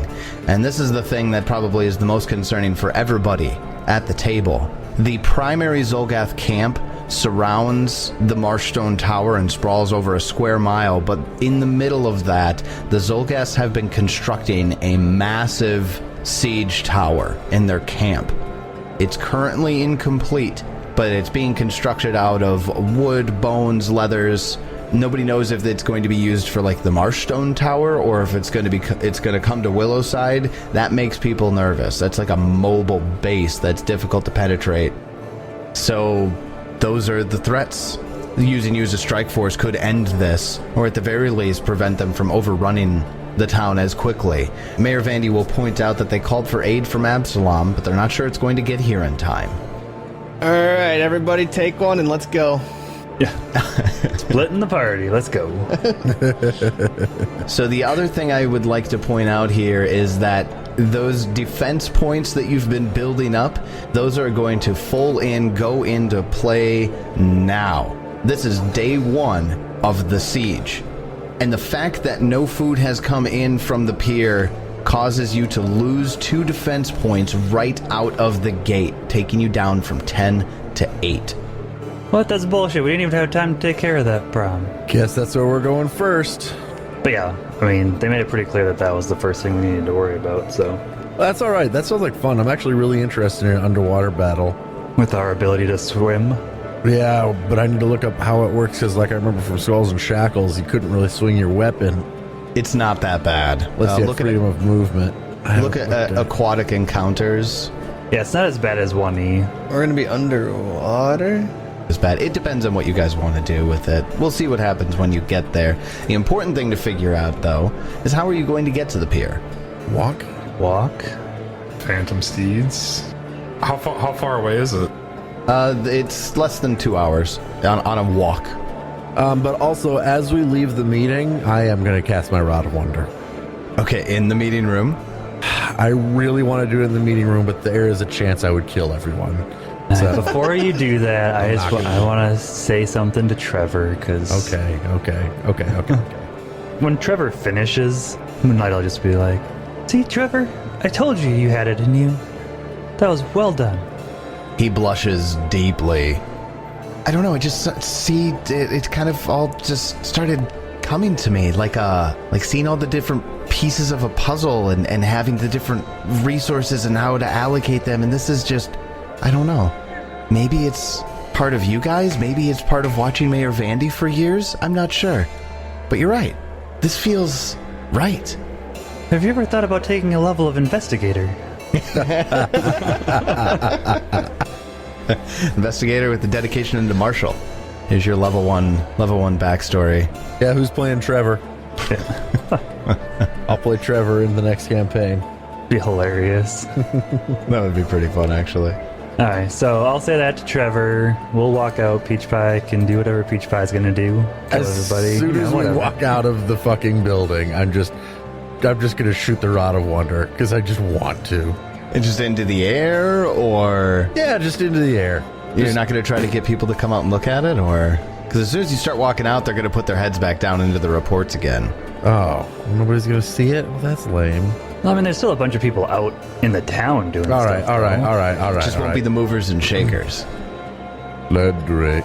And this is the thing that probably is the most concerning for everybody at the table. The primary Zolgath camp surrounds the Marshstone Tower and sprawls over a square mile, but in the middle of that, the Zolgaths have been constructing a massive siege tower in their camp. It's currently incomplete, but it's being constructed out of wood, bones, leathers. Nobody knows if it's going to be used for like the Marshstone Tower or if it's going to come to Willowside. That makes people nervous. That's like a mobile base that's difficult to penetrate. So those are the threats. Using you as a strike force could end this, or at the very least prevent them from overrunning the town as quickly. Mayor Vandy will point out that they called for aid from Absalom, but they're not sure it's going to get here in time. All right, everybody take one and let's go. Yeah. Splitting the party. Let's go. So the other thing I would like to point out here is that those defense points that you've been building up, those are going to go into play now. This is day 1 of the siege. And the fact that no food has come in from the pier causes you to lose 2 defense points right out of the gate, taking you down from 10 to 8. What? That's bullshit. We didn't even have time to take care of that problem. Guess that's where we're going first. But yeah, I mean, they made it pretty clear that that was the first thing we needed to worry about, so. That's all right. That sounds like fun. I'm actually really interested in an underwater battle. With our ability to swim. Yeah, but I need to look up how it works because, like I remember from Skulls and Shackles, you couldn't really swing your weapon. It's not that bad. Let's see, freedom of movement. Look at aquatic encounters. Yeah, it's not as bad as 1E. We're going to be underwater? It's bad. It depends on what you guys want to do with it. We'll see what happens when you get there. The important thing to figure out, though, is how are you going to get to the pier? Walk? Phantom steeds. How far away is it? It's less than 2 hours on a walk. But also, as we leave the meeting, I am going to cast my Rod of Wonder. Okay, in the meeting room. I really want to do it in the meeting room, but there is a chance I would kill everyone. So. Before you do that, I want to say something to Trevor, because... Okay. When Trevor finishes, Moonlight will just be like, "See, Trevor, I told you you had it in you. That was well done." He blushes deeply. I don't know. I just it kind of all just started coming to me like seeing all the different pieces of a puzzle and having the different resources and how to allocate them. And this is just, I don't know. Maybe it's part of you guys. Maybe it's part of watching Mayor Vandy for years. I'm not sure. But you're right. This feels right. Have you ever thought about taking a level of investigator? Investigator with the dedication into Marshall. Here's your level one backstory. Yeah, who's playing Trevor? I'll play Trevor in the next campaign. Be hilarious. That would be pretty fun, actually. All right, so I'll say that to Trevor. We'll walk out. Peach Pie can do whatever Peach Pie's gonna do. Tell As everybody, soon as we whatever. walk out of the fucking building, I'm just gonna shoot the Rod of Wonder because I just want to. And just into the air, or Yeah, just into the air. you're not going to try to get people to come out and look at it, or because as soon as you start walking out, they're going to put their heads back down into the reports again. Oh, nobody's gonna see it? Well, that's lame. Well, I mean, there's still a bunch of people out in the town doing All stuff. right, all right, though. all right, all right. Just won't be the movers and shakers. Ledric,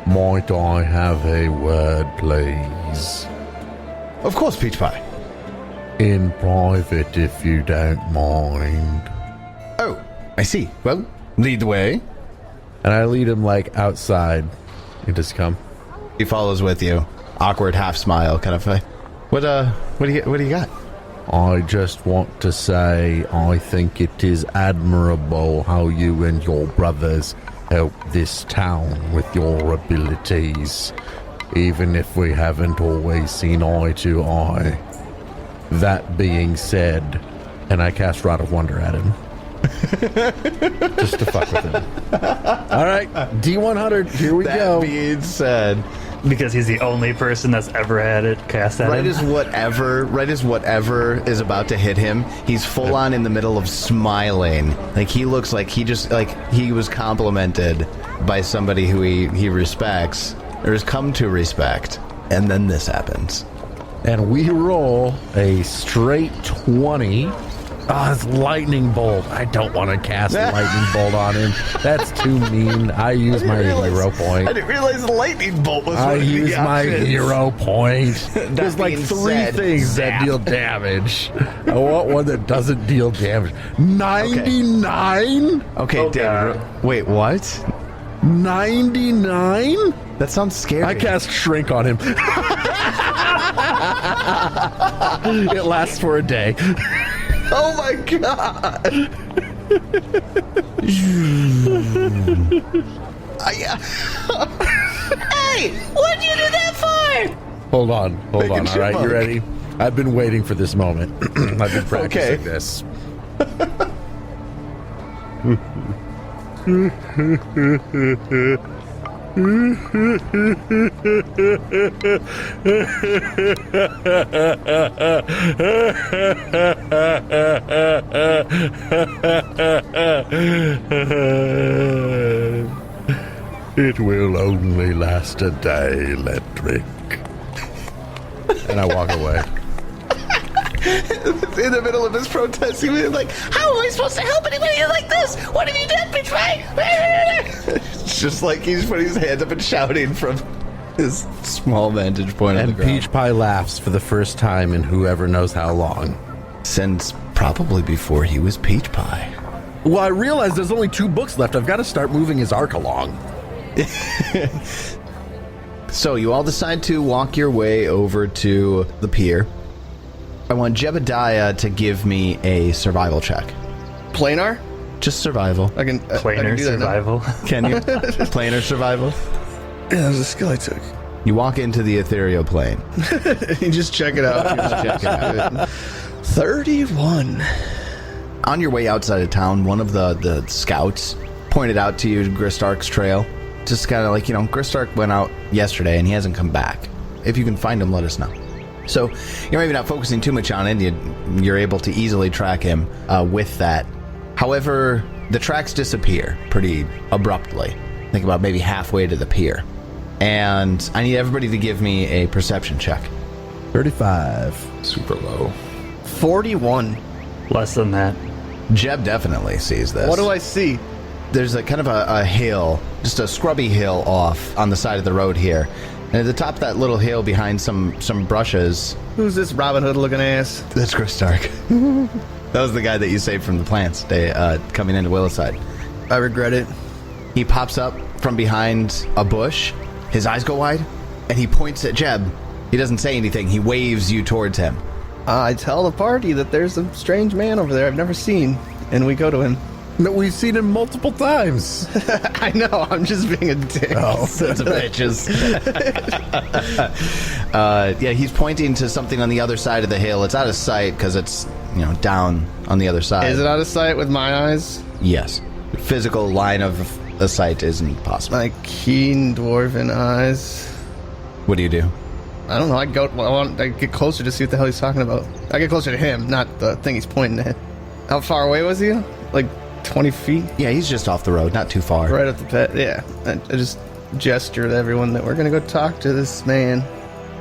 might I have a word, please? Of course, Peach Pie. In private, if you don't mind. Oh, I see. Well, lead the way. And I lead him like outside. You just come. He follows with you. Awkward half smile, kind of. What do you got? I just want to say I think it is admirable how you and your brothers help this town with your abilities, even if we haven't always seen eye to eye. That being said, and I cast Rod of Wonder at him. Just to fuck with him. All right, D100, here we go. That being said, Because he's the only person that's ever had it cast at right him. as whatever is about to hit him, he's full on in the middle of smiling. Like he looks like he was complimented by somebody who he respects or has come to respect. And then this happens. And we roll a straight 20. Ah, it's lightning bolt. I don't want to cast a lightning bolt on him. That's too mean. I use my hero point. I didn't realize the lightning bolt was I one of the use my options. hero point. There's like being 3 said, things that zap. deal damage. I want one that doesn't deal damage. 99? Okay, Oh, David. God. Wait, what? 99? That sounds scary. I cast shrink on him. It lasts for a day. Oh my god! Hey, what'd you do that for? Hold on. All right, chipmunk. you ready? I've been waiting for this moment. I've been practicing Okay. this. It will only last a day, Ledric. And I walk away. In the middle of his protest, he was like, How am I supposed to help anybody like this? What have you done, bitch? it's just like he's putting his hands up and shouting from his small vantage point on the And ground. Peach Pie laughs for the first time in whoever knows how long. Since probably before he was Peach Pie. Well, I realize there's only 2 books left. I've got to start moving his arc along. So you all decide to walk your way over to the pier. I want Jebediah to give me a survival check. Planar? Just survival. I can Planar do that now. survival. Can you? Planar survival? Yeah, that was a skill I took. You walk into the ethereal plane. You just check it out. Check it out. 31. On your way outside of town, one of the scouts pointed out to you Gristark's trail. Just kind of like, Gristark went out yesterday and he hasn't come back. If you can find him, let us know. So you're maybe not focusing too much on it. You're able to easily track him with that. However, the tracks disappear pretty abruptly. Think about maybe halfway to the pier. And I need everybody to give me a perception check. 35. Super low. 41. Less than that. Jeb definitely sees this. What do I see? There's a kind of a hill just a scrubby hill off on the side of the road here. And at the top of that little hill behind some brushes... Who's this Robin Hood looking ass? That's Chris Stark. That was the guy that you saved from the plants coming into Willowside. I regret it. He pops up from behind a bush. His eyes go wide, and he points at Jeb. He doesn't say anything. He waves you towards him. I tell the party that there's a strange man over there I've never seen, and we go to him. No, we've seen him multiple times. I know, I'm just being a dick. Oh, Sons of bitches. Yeah, he's pointing to something on the other side of the hill. It's out of sight because it's, down on the other side. Is it out of sight with my eyes? Yes. Physical line of the sight isn't possible. My keen dwarven eyes. What do you do? I don't know, I get closer to see what the hell he's talking about. I get closer to him, not the thing he's pointing at. How far away was he? Like 20 feet? Yeah, he's just off the road, not too far. Right at the pet, yeah. I just gesture to everyone that we're gonna go talk to this man.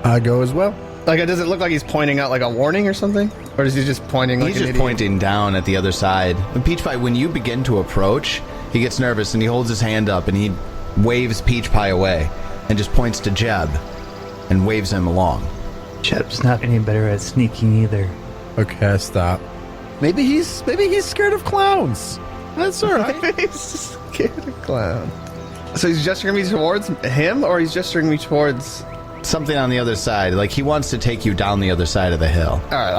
I go as well. Like, does it look like he's pointing out like a warning or something? Or is he just pointing like He's an just idiot? pointing down at the other side. And Peach Pie, when you begin to approach, he gets nervous and he holds his hand up and he waves Peach Pie away and just points to Jeb and waves him along. Jeb's not any better at sneaking either. Okay, stop. Maybe he's scared of clowns. That's all right. He's scared of clown. So he's gesturing me towards him, or he's gesturing me towards... Something on the other side. Like, he wants to take you down the other side of the hill. Alright,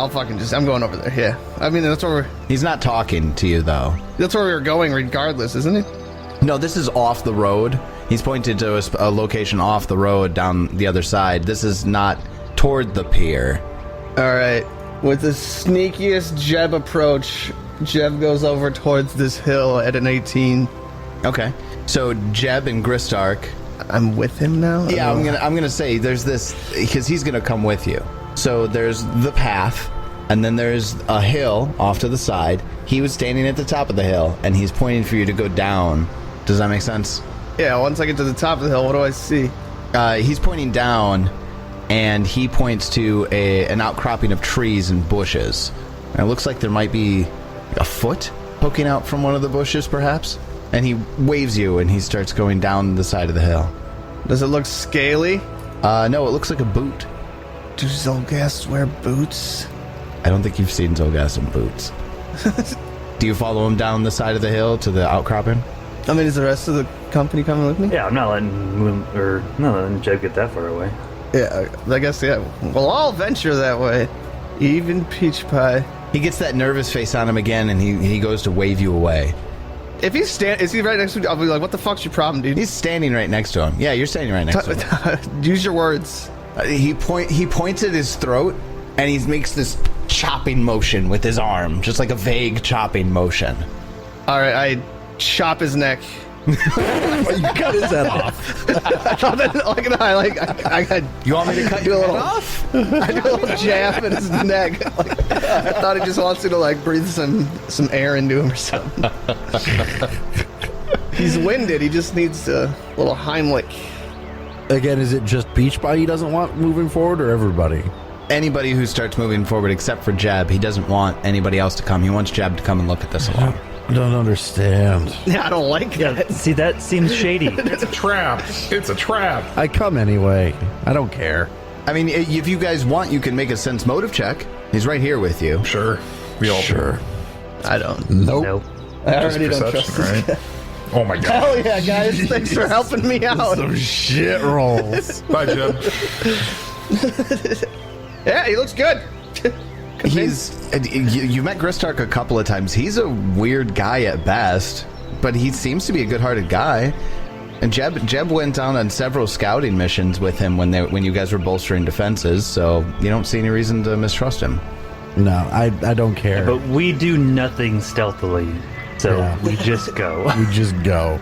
I'm going over there, yeah. I mean, that's where He's not talking to you, though. we were going regardless, isn't it? No, this is off the road. He's pointed to a location off the road down the other side. This is not toward the pier. Alright, with the sneakiest Jeb approach, Jeb goes over towards this hill at an 18. Okay. So, Jeb and Gristark... I'm with him now? Yeah, I'm gonna say there's this, because he's gonna come with you. So there's the path, and then there's a hill off to the side. He was standing at the top of the hill, and he's pointing for you to go down. Does that make sense? Yeah, once I get to the top of the hill, what do I see? He's pointing down, and he points to an outcropping of trees and bushes. And it looks like there might be a foot poking out from one of the bushes, perhaps. And he waves you, and he starts going down the side of the hill. Does it look scaly? No, it looks like a boot. Do Zolgasts wear boots? I don't think you've seen Zolgas in boots. Do you follow him down the side of the hill to the outcropping? I mean, is the rest of the company coming with me? Yeah, I'm not letting Jeb get that far away. Yeah, I guess, yeah. We'll all venture that way. Even Peach Pie. He gets that nervous face on him again, and he goes to wave you away. If he's is he right next to me? I'll be like, what the fuck's your problem, dude? He's standing right next to him. Yeah, you're standing right next to him. Use your words. He points at his throat, and he makes this chopping motion with his arm, just like a vague chopping motion. All right, I chop his neck. You cut his head off. You want me to cut your head off? I do a little jab in his neck. I thought he just wants you to breathe some air into him or something. He's winded. He just needs a little Heimlich. Again, is it just Peach Pie he doesn't want moving forward, or everybody? Anybody who starts moving forward except for Jeb. He doesn't want anybody else to come. He wants Jeb to come and look at this alone. I don't understand. Yeah, I don't like that. See, that seems shady. It's a trap. It's a trap. I come anyway. I don't care. I mean, if you guys want, you can make a sense motive check. He's right here with you. Sure. We all Sure. I don't. Nope. Nope. I Just already don't perception, trust this right? guy. Oh my god. Hell yeah, guys. Thanks for helping me out. Some shit rolls. Bye, Jeb. Yeah, he looks good. You met Gristark a couple of times. He's a weird guy at best, but he seems to be a good-hearted guy. And Jeb went down on several scouting missions with him when you guys were bolstering defenses, so you don't see any reason to mistrust him. No, I don't care. But we do nothing stealthily, so Yeah. we just go. We just go.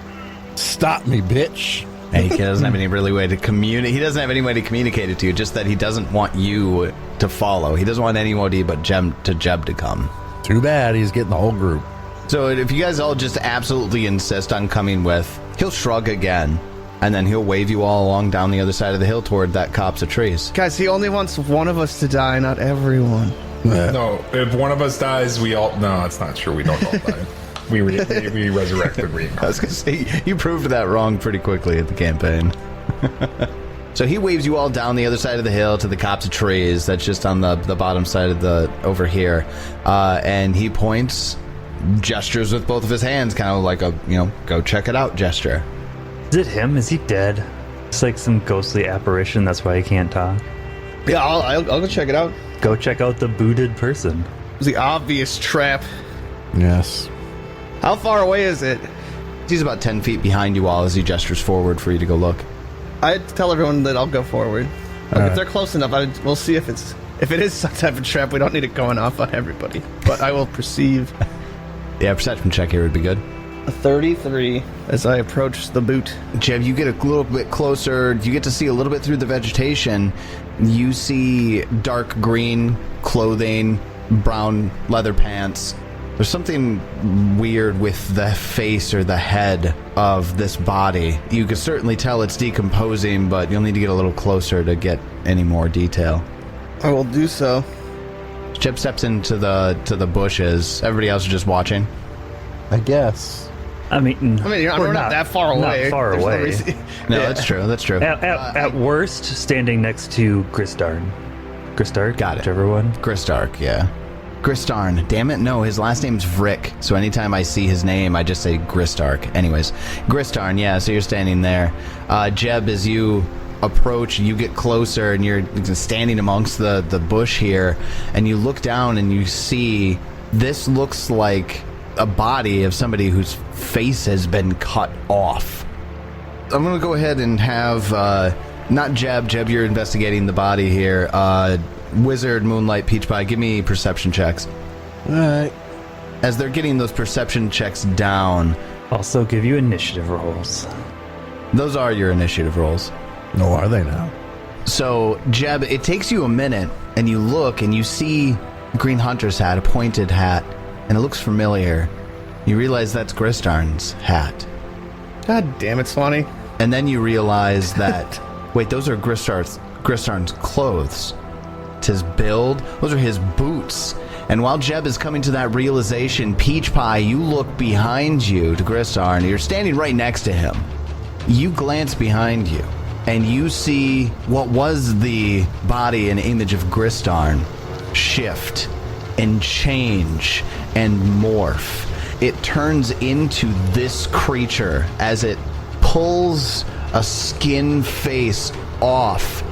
Stop me, bitch. And he doesn't have any way to communicate. He doesn't have any way to communicate it to you. Just that he doesn't want you to follow. He doesn't want anybody but Jeb to come. Too bad he's getting the whole group. So if you guys all just absolutely insist on coming with, he'll shrug again, and then he'll wave you all along down the other side of the hill toward that copse of trees. Guys, he only wants one of us to die, not everyone. No, if one of us dies, we all... No, it's not true. We don't all die. We resurrect the green. I was going to say, you proved that wrong pretty quickly at the campaign. So he waves you all down the other side of the hill to the copse of trees. That's just on the bottom side of over here. And he points, gestures with both of his hands, kind of like a, go check it out gesture. Is it him? Is he dead? It's like some ghostly apparition. That's why he can't talk. Yeah, I'll go check it out. Go check out the booted person. It's the obvious trap. Yes. How far away is it? He's about 10 feet behind you all as he gestures forward for you to go look. I tell everyone that I'll go forward. All If right. they're close enough, we'll see if it is some type of trap. We don't need it going off on everybody. But I will perceive Yeah, perception check here would be good. a 33 as I approach the boot. Jeb, you get a little bit closer. You get to see a little bit through the vegetation. You see dark green clothing, brown leather pants. There's something weird with the face or the head of this body. You can certainly tell it's decomposing, but you'll need to get a little closer to get any more detail. I will do so. Jeb steps into the bushes. Everybody else is just watching. I guess. I mean, we're not that far away. Not far There's no away. reason- No, Yeah. that's true. That's true. At worst, standing next to Gristarn. Gristark? Got it. Whichever one. Gristark, yeah. Gristarn. Damn it, no, his last name's Vrick. So anytime I see his name, I just say Gristark. Anyways, Gristarn, yeah, so you're standing there. Jeb, as you approach, you get closer, and you're standing amongst the bush here, and you look down and you see this looks like a body of somebody whose face has been cut off. I'm going to go ahead and have, not Jeb. Jeb, you're investigating the body here. Wizard, Moonlight, Peach Pie, give me perception checks. All right. As they're getting those perception checks down, Also give you initiative rolls. those are your initiative rolls. No, are they now? So, Jeb, it takes you a minute, and you look, and you see Green Hunter's hat, a pointed hat, and it looks familiar. You realize that's Gristarn's hat. God damn it, Swanee. And then you realize that, wait, those are Gristarn's clothes. It's his build. Those are his boots. And while Jeb is coming to that realization, Peach Pie, you look behind you to Gristarn. You're standing right next to him. You glance behind you, and you see what was the body and image of Gristarn shift and change and morph. It turns into this creature as it pulls a skin face off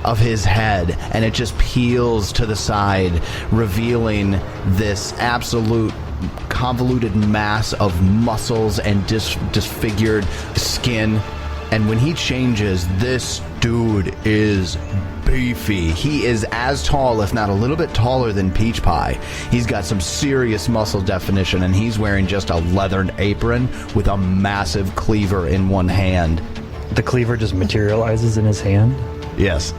of his head, and it just peels to the side, revealing this absolute convoluted mass of muscles and disfigured skin. And when he changes, this dude is beefy. He is as tall, if not a little bit taller than Peach Pie. He's got some serious muscle definition, and he's wearing just a leathern apron with a massive cleaver in one hand. The cleaver just materializes in his hand. Yes.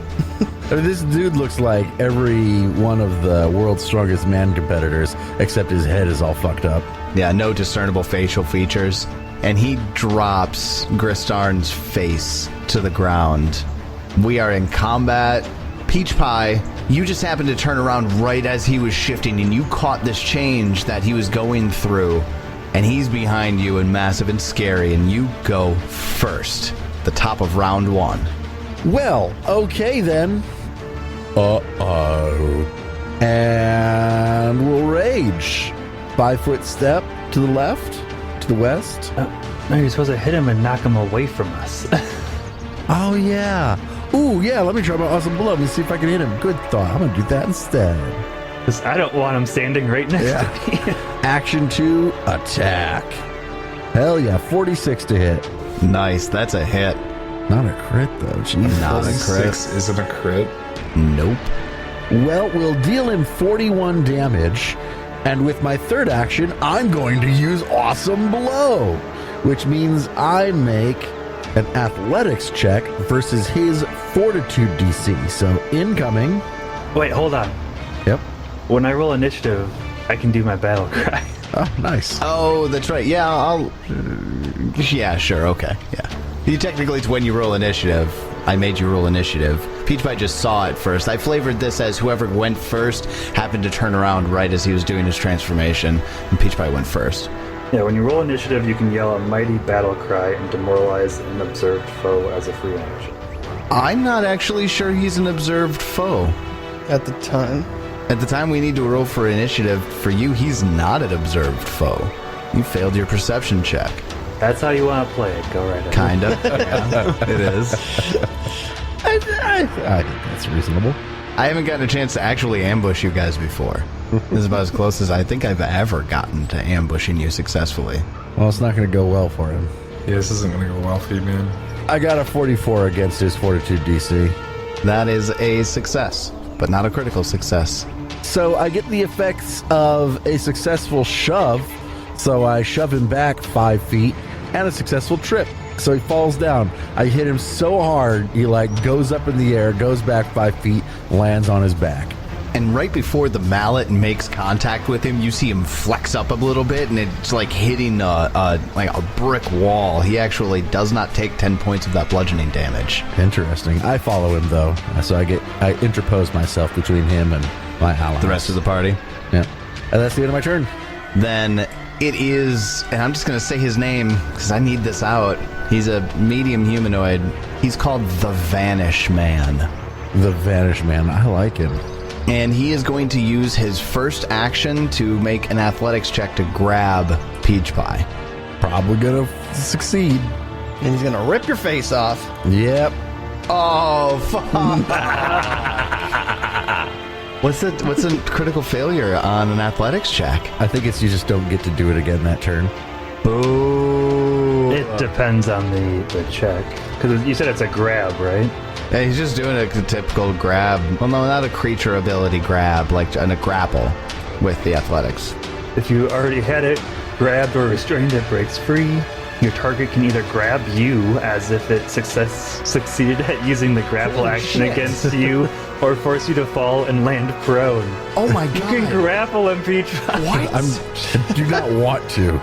I mean, this dude looks like every one of the world's strongest man competitors, except his head is all fucked up. Yeah, no discernible facial features. And he drops Gristarn's face to the ground. We are in combat. Peach Pie, you just happened to turn around right as he was shifting, and you caught this change that he was going through. And he's behind you and massive and scary, and you go first. The top of round one. Well, okay then. Uh-oh. And we'll rage. 5-foot step to the left, to the west. No, you're supposed to hit him and knock him away from us. Oh, yeah. Ooh, yeah, let me try my awesome blow. Let me see if I can hit him. Good thought. I'm going to do that instead. 'Cause I don't want him standing right next to me. Action 2, attack. Hell yeah, 46 to hit. Nice, that's a hit. Not a crit, though. Jesus. Not a crit. 6 isn't a crit. Nope. Well, we'll deal him 41 damage, and with my third action, I'm going to use Awesome Blow, which means I make an athletics check versus his fortitude DC. So, incoming. Wait, hold on. Yep. When I roll initiative, I can do my battle cry. Oh, nice. Oh, that's right. Yeah, yeah, sure, okay, yeah. You technically, it's when you roll initiative. I made you roll initiative. Peach Pie just saw it first. I flavored this as whoever went first happened to turn around right as he was doing his transformation, and Peach Pie went first. Yeah, when you roll initiative, you can yell a mighty battle cry and demoralize an observed foe as a free action. I'm not actually sure he's an observed foe. At the time. At the time we need to roll for initiative, for you, he's not an observed foe. You failed your perception check. That's how you want to play it. Go right ahead. Kind of. Yeah, it is. I think that's reasonable. I haven't gotten a chance to actually ambush you guys before. This is about as close as I think I've ever gotten to ambushing you successfully. Well, it's not going to go well for him. Yeah, this isn't going to go well for you, man. I got a 44 against his Fortitude DC. That is a success, but not a critical success. So I get the effects of a successful shove. So I shove him back 5 feet and a successful trip. So he falls down. I hit him so hard, he goes up in the air, goes back 5 feet, lands on his back. And right before the mallet makes contact with him, you see him flex up a little bit, and it's like hitting a brick wall. He actually does not take 10 points of that bludgeoning damage. Interesting. I follow him though, so I interpose myself between him and my allies. The rest of the party. Yeah. And that's the end of my turn. Then it is, and I'm just going to say his name because I need this out. He's a medium humanoid. He's called the Vanish Man. The Vanish Man. I like him. And he is going to use his first action to make an athletics check to grab Peach Pie. Probably gonna succeed. And he's gonna rip your face off. Yep. Oh, fuck. What's a critical failure on an athletics check? I think it's you just don't get to do it again that turn. Boo. It depends on the check. Because you said it's a grab, right? Yeah, he's just doing a typical grab. Well, no, not a creature ability grab, like a grapple with the athletics. If you already had it grabbed or restrained, it breaks free. Your target can either grab you as if it succeeded at using the grapple action against you, or force you to fall and land prone. Oh my god. You can grapple him, Peach. What? I do not want to.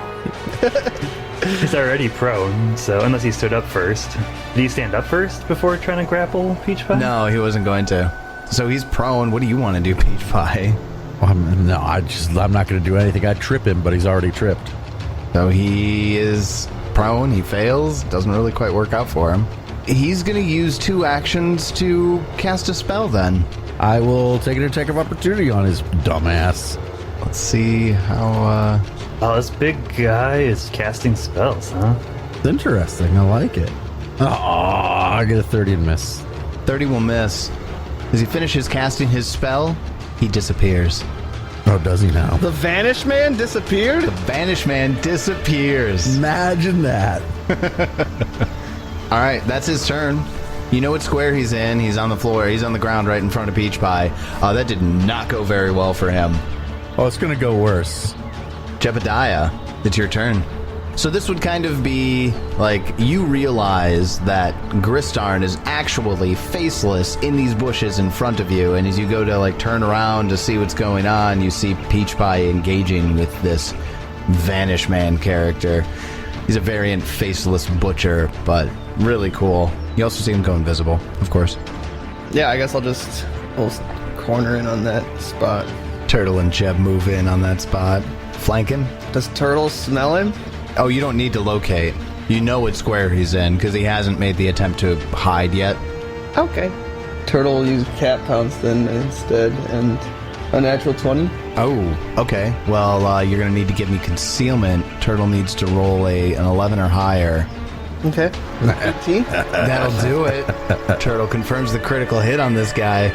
He's already prone, so unless he stood up first. Did he stand up first before trying to grapple Peach Pie? No, he wasn't going to. So he's prone. What do you want to do, Peach Pie? I'm not going to do anything. I trip him, but he's already tripped. So he is prone. He fails. Doesn't really quite work out for him. He's going to use 2 actions to cast a spell then. I will take an attack of opportunity on his dumbass. Let's see how... Oh, this big guy is casting spells, huh? It's interesting. I like it. Oh, I get a 30 and miss. 30 will miss. As he finishes casting his spell, he disappears. Oh, does he now? The Vanish Man disappeared? The Vanish Man disappears. Imagine that. All right, that's his turn. You know what square he's in. He's on the floor. He's on the ground right in front of Peach Pie. That did not go very well for him. Oh, it's going to go worse. Jebediah, it's your turn. So this would kind of be like you realize that Gristarn is actually faceless in these bushes in front of you, and as you go to turn around to see what's going on, you see Peach Pie engaging with this Vanish Man character. He's a variant faceless butcher, but really cool. You also see him go invisible, of course. Yeah, I guess we'll corner in on that spot. Turtle and Jeb move in on that spot. Flanking. Does Turtle smell him? Oh, you don't need to locate. You know what square he's in, because he hasn't made the attempt to hide yet. Okay. Turtle will use Cat Pounce then instead, and a natural 20. Oh, okay. Well, you're going to need to give me concealment. Turtle needs to roll an 11 or higher. Okay. 18. That'll do it. Turtle confirms the critical hit on this guy.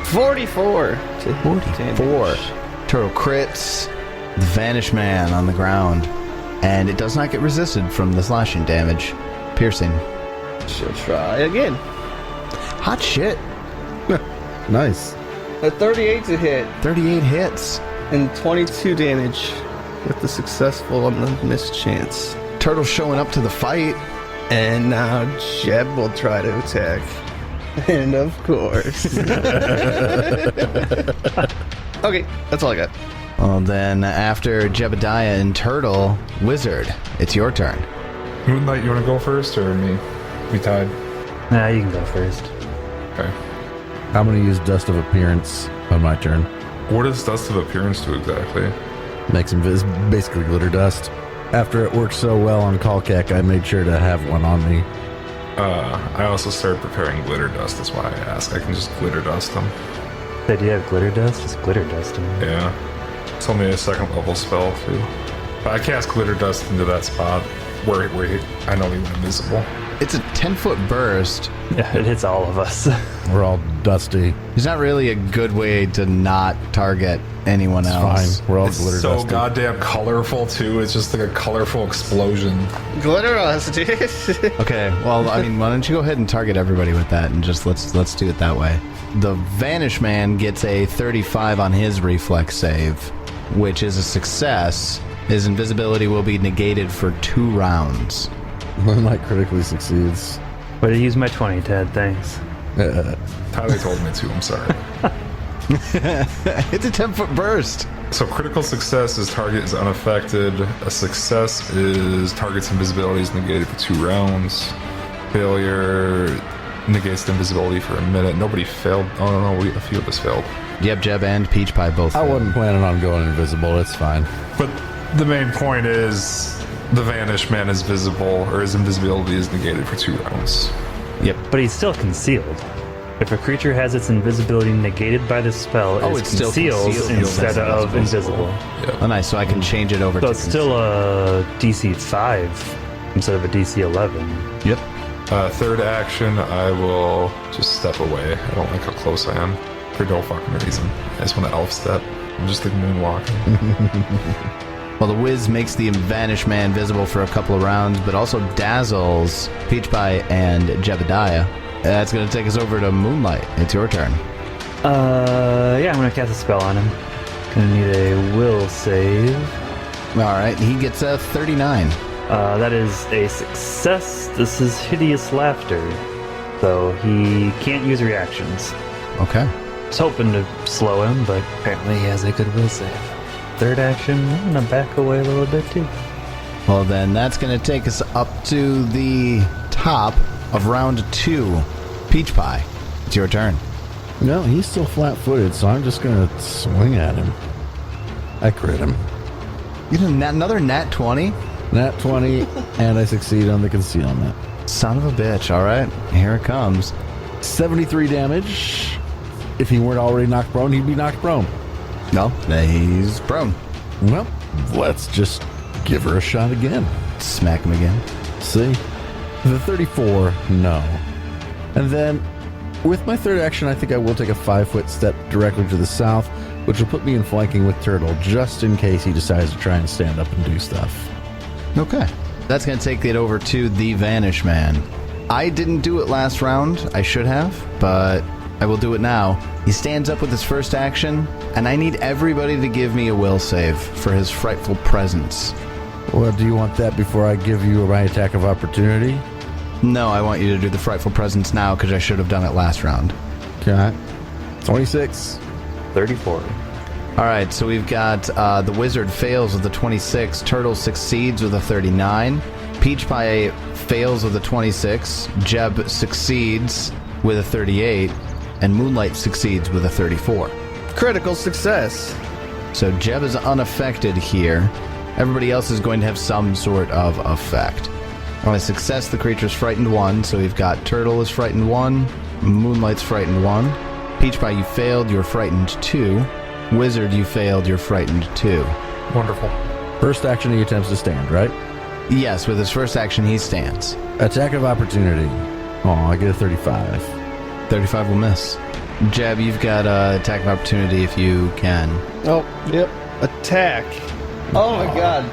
44. 44. Turtle crits the Vanish Man on the ground, and it does not get resisted from the slashing damage. Piercing. She'll try again. Hot shit. Nice. A 38 to hit. 38 hits. And 22 damage with the successful on the mischance. Turtle showing up to the fight. And now Jeb will try to attack. And of course. Okay, that's all I got. Well, then after Jebediah and Turtle, Wizard, it's your turn. Moonlight, you want to go first or me? We tied. Nah, you can go first. Okay. I'm going to use Dust of Appearance on my turn. What does Dust of Appearance do exactly? Makes him basically glitter dust. After it worked so well on Kalkek, I made sure to have one on me. I also started preparing glitter dust. That's why I ask. I can just glitter dust them. Hey, do you have glitter dust? Just glitter dust them. Yeah. It's only a 2nd level spell, too. But I cast glitter dust into that spot where I know he went invisible. It's a 10-foot burst. Yeah, it hits all of us. We're all dusty. It's not really a good way to not target anyone else. Fine. We're all It's glitter so dusty. goddamn colorful, too. It's just like a colorful explosion. Glitter us, dude. Okay, well, I mean, why don't you go ahead and target everybody with that, and just let's do it that way. The Vanish Man gets a 35 on his reflex save, which is a success. His invisibility will be negated for 2 rounds. Moonlight critically succeeds. But I used my 20, Ted. Thanks. Tyler told me to. I'm sorry. It's a 10-foot burst. So critical success is target is unaffected. A success is target's invisibility is negated for 2 rounds. Failure negates the invisibility for a minute. Nobody failed. Oh no, a few of us failed. Yep, Jeb and Peach Pie both. I wasn't planning on going invisible. It's fine. But the main point is the Vanish Man is visible, or his invisibility is negated for 2 rounds. Yep. But he's still concealed. If a creature has its invisibility negated by the spell, it's still concealed concealed instead of invisible. Yeah. Oh, nice. So I can change it over So to it's still a DC 5 instead of a DC 11. Yep. Third action, I will just step away. I don't like how close I am for no fucking reason. I just want to elf step. I'm just like moonwalking. Well, the Wiz makes the Vanish Man visible for a couple of rounds, but also dazzles Peach Pie and Jebediah. That's going to take us over to Moonlight. It's your turn. Yeah, I'm gonna cast a spell on him. Gonna need a will save. All right, he gets a 39. That is a success. This is hideous laughter, so he can't use reactions. Okay. I was hoping to slow him, but apparently he has a good will save. Third action, I'm gonna back away a little bit too. Well, then that's going to take us up to the top of round 2. Peach Pie, it's your turn. No, he's still flat-footed, so I'm just going to swing at him. I crit him. You know, another nat 20? Nat 20, and I succeed on the concealment. Son of a bitch. All right, here it comes. 73 damage. If he weren't already knocked prone, he'd be knocked prone. No, he's prone. Well, let's just give her a shot again. Smack him again. See? The 34, no. And then, with my third action, I think I will take a 5-foot step directly to the south, which will put me in flanking with Turtle, just in case he decides to try and stand up and do stuff. Okay. That's going to take it over to the Vanish Man. I didn't do it last round. I should have, but I will do it now. He stands up with his first action, and I need everybody to give me a will save for his frightful presence. Well, do you want that before I give you my attack of opportunity? No, I want you to do the frightful presence now because I should have done it last round. Okay. 26. 34. All right, so we've got the Wizard fails with a 26, Turtle succeeds with a 39, Peach Pie fails with a 26, Jeb succeeds with a 38, and Moonlight succeeds with a 34. Critical success. So Jeb is unaffected here. Everybody else is going to have some sort of effect. On a success, the creature's frightened 1, so we've got Turtle is frightened 1, Moonlight's frightened 1, Peach Pie, you failed, you're frightened 2, Wizard, you failed, you're frightened 2. Wonderful. First action, he attempts to stand, right? Yes, with his first action, he stands. Attack of opportunity. Oh, I get a 35. 35 will miss. Jeb, you've got attack of opportunity if you can. Oh, yep. Attack. Oh my god.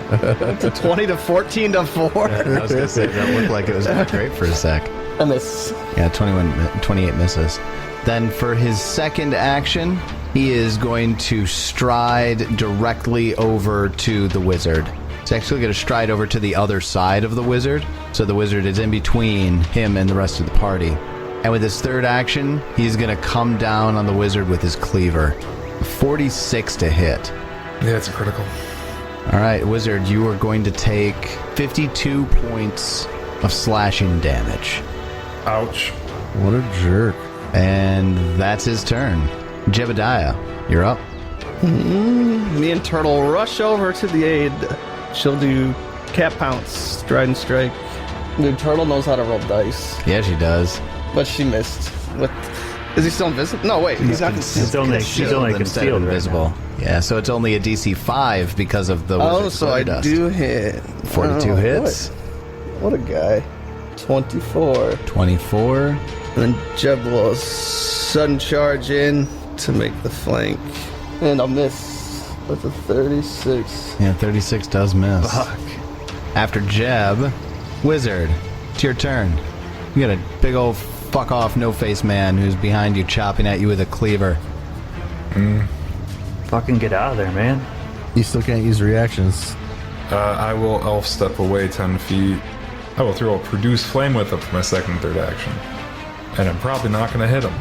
It's a 20 to 14 to 4. I was going to say, that looked like it was going great for a sec. I miss. Yeah, 28 misses. Then for his second action, he is going to stride directly over to the Wizard. He's actually going to stride over to the other side of the Wizard, so the Wizard is in between him and the rest of the party. And with his third action, he's going to come down on the Wizard with his cleaver. 46 to hit. Yeah, it's a critical. All right, Wizard, you are going to take 52 points of slashing damage. Ouch. What a jerk. And that's his turn. Jebediah, you're up. Me and Turtle rush over to the aid. She'll do Cat Pounce, Trident Strike. Dude, Turtle knows how to roll dice, Yeah, she does. but she missed. Is he still invisible? No, wait, he's not concealed. She's only Instead of concealed right invisible. now. Yeah, so it's only a DC 5 because of the Oh, wizard's so I dust. do hit. 42 Oh, hits. What a guy. 24. 24. And then Jeb will sudden charge in to make the flank. And I'll miss. That's a 36. Yeah, 36 does miss. Fuck. After Jeb, Wizard, it's your turn. You got a big old fuck off no face man who's behind you chopping at you with a cleaver. Fucking get out of there, man. You still can't use reactions. I will elf step away 10 feet. I will throw a produce flame with up for my second and third action. And I'm probably not going to hit him.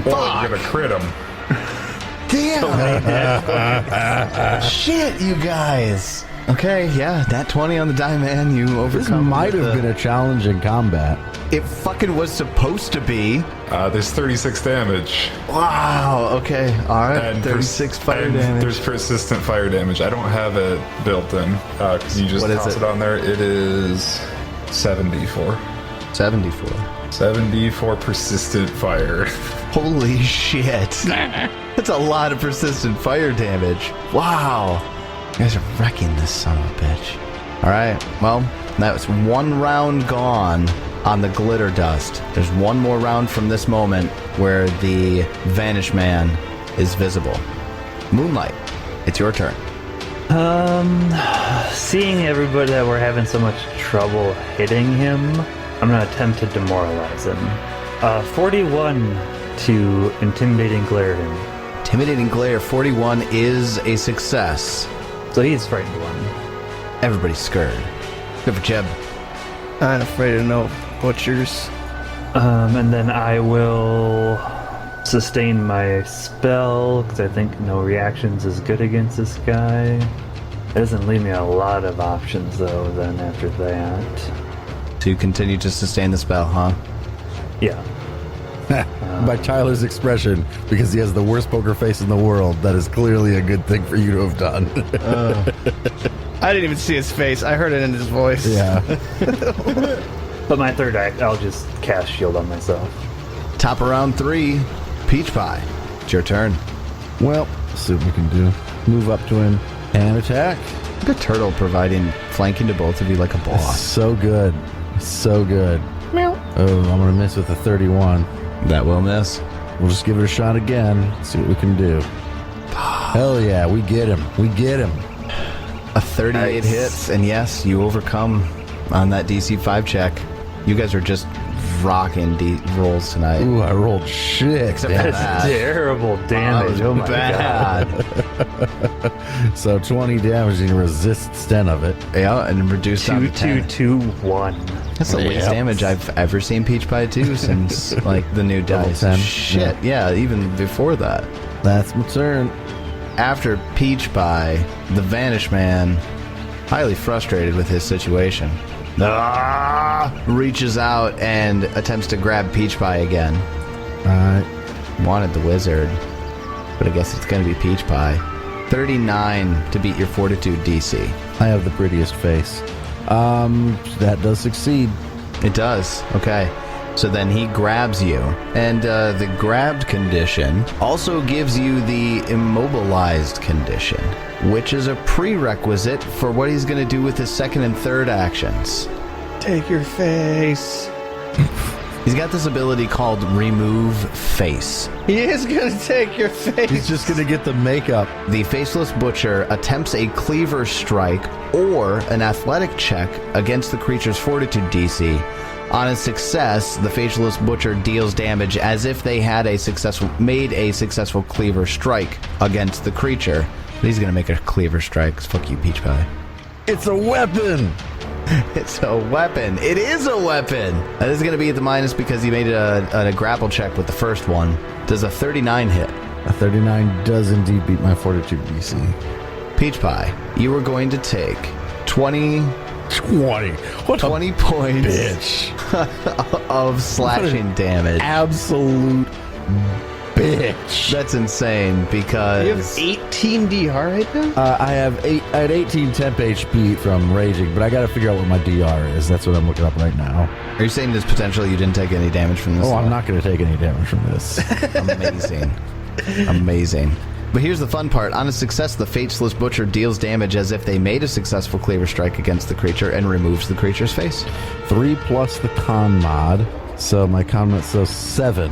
Or I'm going to crit him. Damn! Shit, you guys. Okay, yeah, that 20 on the die, man. You This overcome. might have been a challenge in combat. It fucking was supposed to be. There's 36 damage. Wow. Okay. All right. And 36 fire and damage. There's persistent fire damage. I don't have it built in. Because you just What is toss it? it on there. It is 7d4. 74. 7d4 persistent fire. Holy shit. That's a lot of persistent fire damage. Wow. You guys are wrecking this son of a bitch. All right. Well, that was one round gone on the glitter dust. There's one more round from this moment where the Vanish Man is visible. Moonlight, it's your turn. Seeing everybody that we're having so much trouble hitting him, I'm gonna attempt to demoralize him. 41 to intimidating glare him. Intimidating Glare 41 is a success. So he's frightened one. Everybody's scared. Good for Jeb. I'm afraid of no butchers. And then I will sustain my spell because I think no reactions is good against this guy. It doesn't leave me a lot of options though. Then after that, So you continue to sustain the spell, huh? yeah. By Tyler's expression, because he has the worst poker face in the world, that is clearly a good thing for you to have done. I didn't even see his face. I heard it in his voice. Yeah. But my third act, I'll just cast shield on myself. Top of round 3, Peach Pie. It's your turn. Well, let's see what we can do. Move up to him and attack. Good turtle providing flanking to both of you like a boss. So good. So good. Oh, I'm going to miss with a 31. That will miss. We'll just give it a shot again. See what we can do. Hell yeah, we get him. We get him. A 38 hits, and yes, you overcome on that DC 5 check. You guys are just rocking rolls tonight. Ooh, I rolled shit. Except damn. for That's that. terrible damage. Oh my god. Bad. So 20 damage and he resists 10 of it. Yeah, and reduced down to 10. 2-2-2-1. That's the least Yep. damage I've ever seen Peach Pie do since like the new Level dice. 10. Shit, yeah, even before that. That's my turn. After Peach Pie, the Vanish Man, highly frustrated with his situation, reaches out and attempts to grab Peach Pie again. Alright. Wanted the wizard, but I guess it's going to be Peach Pie. 39 to beat your Fortitude DC. I have the prettiest face. That does succeed. It does. Okay. So then he grabs you. And the grabbed condition also gives you the immobilized condition, which is a prerequisite for what he's going to do with his second and third actions. Take your face. He's got this ability called Remove Face. He is gonna take your face. He's just gonna get the makeup. The Faceless Butcher attempts a Cleaver Strike or an Athletic check against the creature's Fortitude DC. On a success, the Faceless Butcher deals damage as if they had made a successful Cleaver Strike against the creature. But he's gonna make a Cleaver Strike. Fuck you, Peach Pie. It's a weapon. It's a weapon. It is a weapon. That is going to be at the minus because he made a grapple check with the first one. Does a 39 hit? A 39 does indeed beat my Fortitude DC. Peach Pie, you are going to take 20 What 20 points bitch. of slashing damage. Absolute bitch. That's insane because You have 18 DR right now? I had 18 temp HP from raging, but I got to figure out what my DR is. That's what I'm looking up right now. Are you saying there's potential you didn't take any damage from this? Oh, I'm not going to take any damage from this. Amazing. Amazing. But here's the fun part. On a success, the Faceless Butcher deals damage as if they made a successful Cleaver Strike against the creature and removes the creature's face. 3 plus the con mod. So my con mod, so 7.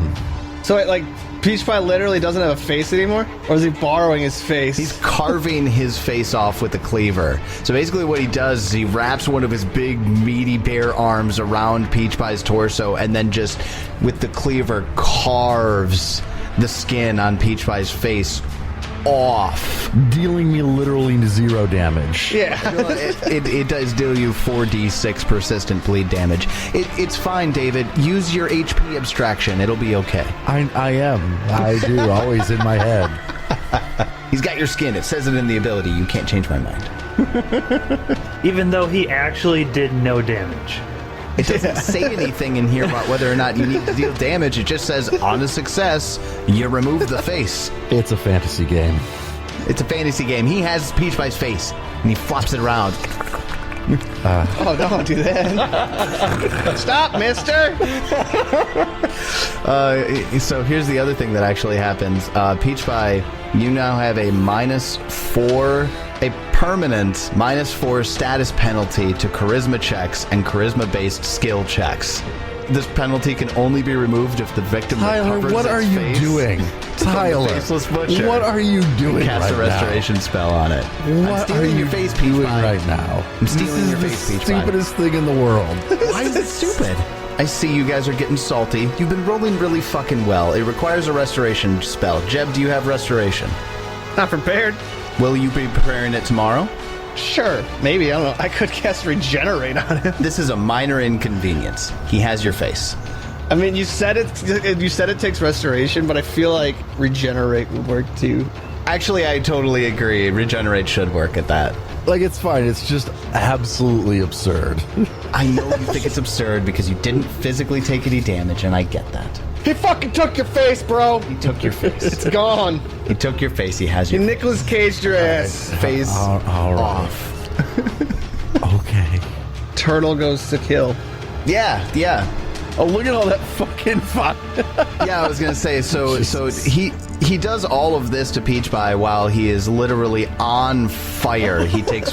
So wait, like, Peach Pie literally doesn't have a face anymore? Or is he borrowing his face? He's carving his face off with the cleaver. So basically what he does is he wraps one of his big, meaty, bare arms around Peach Pie's torso and then just, with the cleaver, carves the skin on Peach Pie's face off. Dealing me literally 0 damage. Yeah. It does deal you 4d6 persistent bleed damage. It's fine, David. Use your HP abstraction. It'll be okay. I am. I do. Always in my head. He's got your skin. It says it in the ability. You can't change my mind. Even though he actually did no damage. It doesn't say anything in here about whether or not you need to deal damage. It just says, on a success, you remove the face. It's a fantasy game. It's a fantasy game. He has Peach Pie's face, and he flops it around. Oh, don't do that. Stop, mister! So here's the other thing that actually happens. Peach Pie, you now have a permanent -4 status penalty to charisma checks and charisma-based skill checks. This penalty can only be removed if the victim Tyler, recovers what its are you face doing? from the Tyler, Faceless Butcher. what are you doing Cast right a restoration spell on it. now? I'm What are stealing you your face, Peach doing Pie. right now? I'm stealing your This face, is the Peach Pie. stupidest thing in the world. Why is it stupid? I see you guys are getting salty. You've been rolling really fucking well. It requires a restoration spell. Jeb, do you have restoration? Not prepared. Will you be preparing it tomorrow? Sure. Maybe. I don't know. I could cast Regenerate on him. This is a minor inconvenience. He has your face. I mean, you said it takes Restoration, but I feel like Regenerate would work too. Actually, I totally agree. Regenerate should work at that. Like, it's fine. It's just absolutely absurd. I know you think it's absurd because you didn't physically take any damage, and I get that. He fucking took your face, bro. He took your face. It's gone. He took your face. He has You your Nicolas Caged your ass. face All right. off. Okay. Turtle goes to kill. Yeah. Oh, look at all that fucking fun. Yeah, I was gonna say. So he does all of this to Peach Pie while he is literally on fire. He takes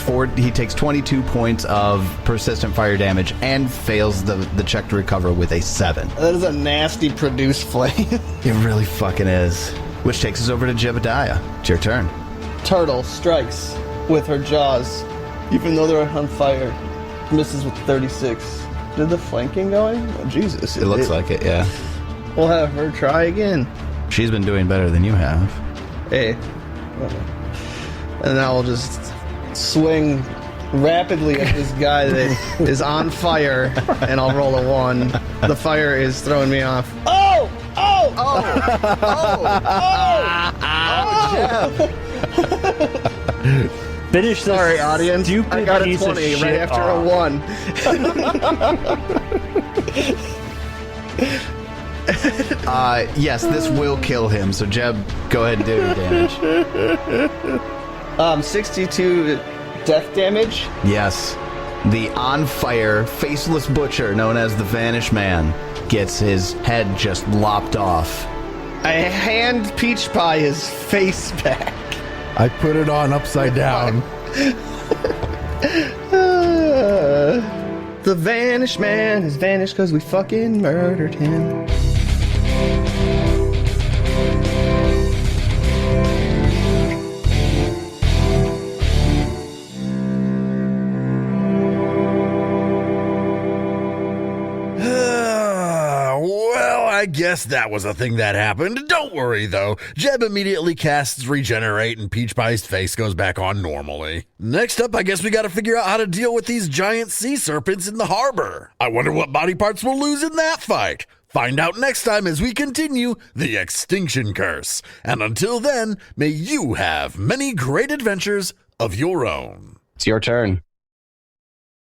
22 points of persistent fire damage and fails the check to recover with a 7. That is a nasty produced flame. It really fucking is. Which takes us over to Jebediah. It's your turn. Turtle strikes with her jaws, even though they're on fire. Misses with 36. Did the flanking going? Oh, Jesus. It looks like it, yeah. We'll have her try again. She's been doing better than you have. Hey. And now I'll just swing rapidly at this guy that is on fire, and I'll roll a 1. The fire is throwing me off. Oh! Oh! Oh! Oh! Jeb! Finish this. Sorry, audience. Stupid I got a piece of 20 right shit after off. a 1. Yes, this will kill him, so Jeb, go ahead and do your damage. 62 death damage. Yes. The on-fire, faceless butcher known as the Vanish Man gets his head just lopped off. I hand Peach Pie his face back. I put it on upside down. The Vanish Man has vanished because we fucking murdered him. Well, I guess that was a thing that happened. Don't worry, though. Jeb immediately casts Regenerate and Peach Pie's face goes back on normally. Next up, I guess we gotta figure out how to deal with these giant sea serpents in the harbor. I wonder what body parts we'll lose in that fight. Find out next time as we continue the Extinction Curse. And until then, may you have many great adventures of your own. It's your turn.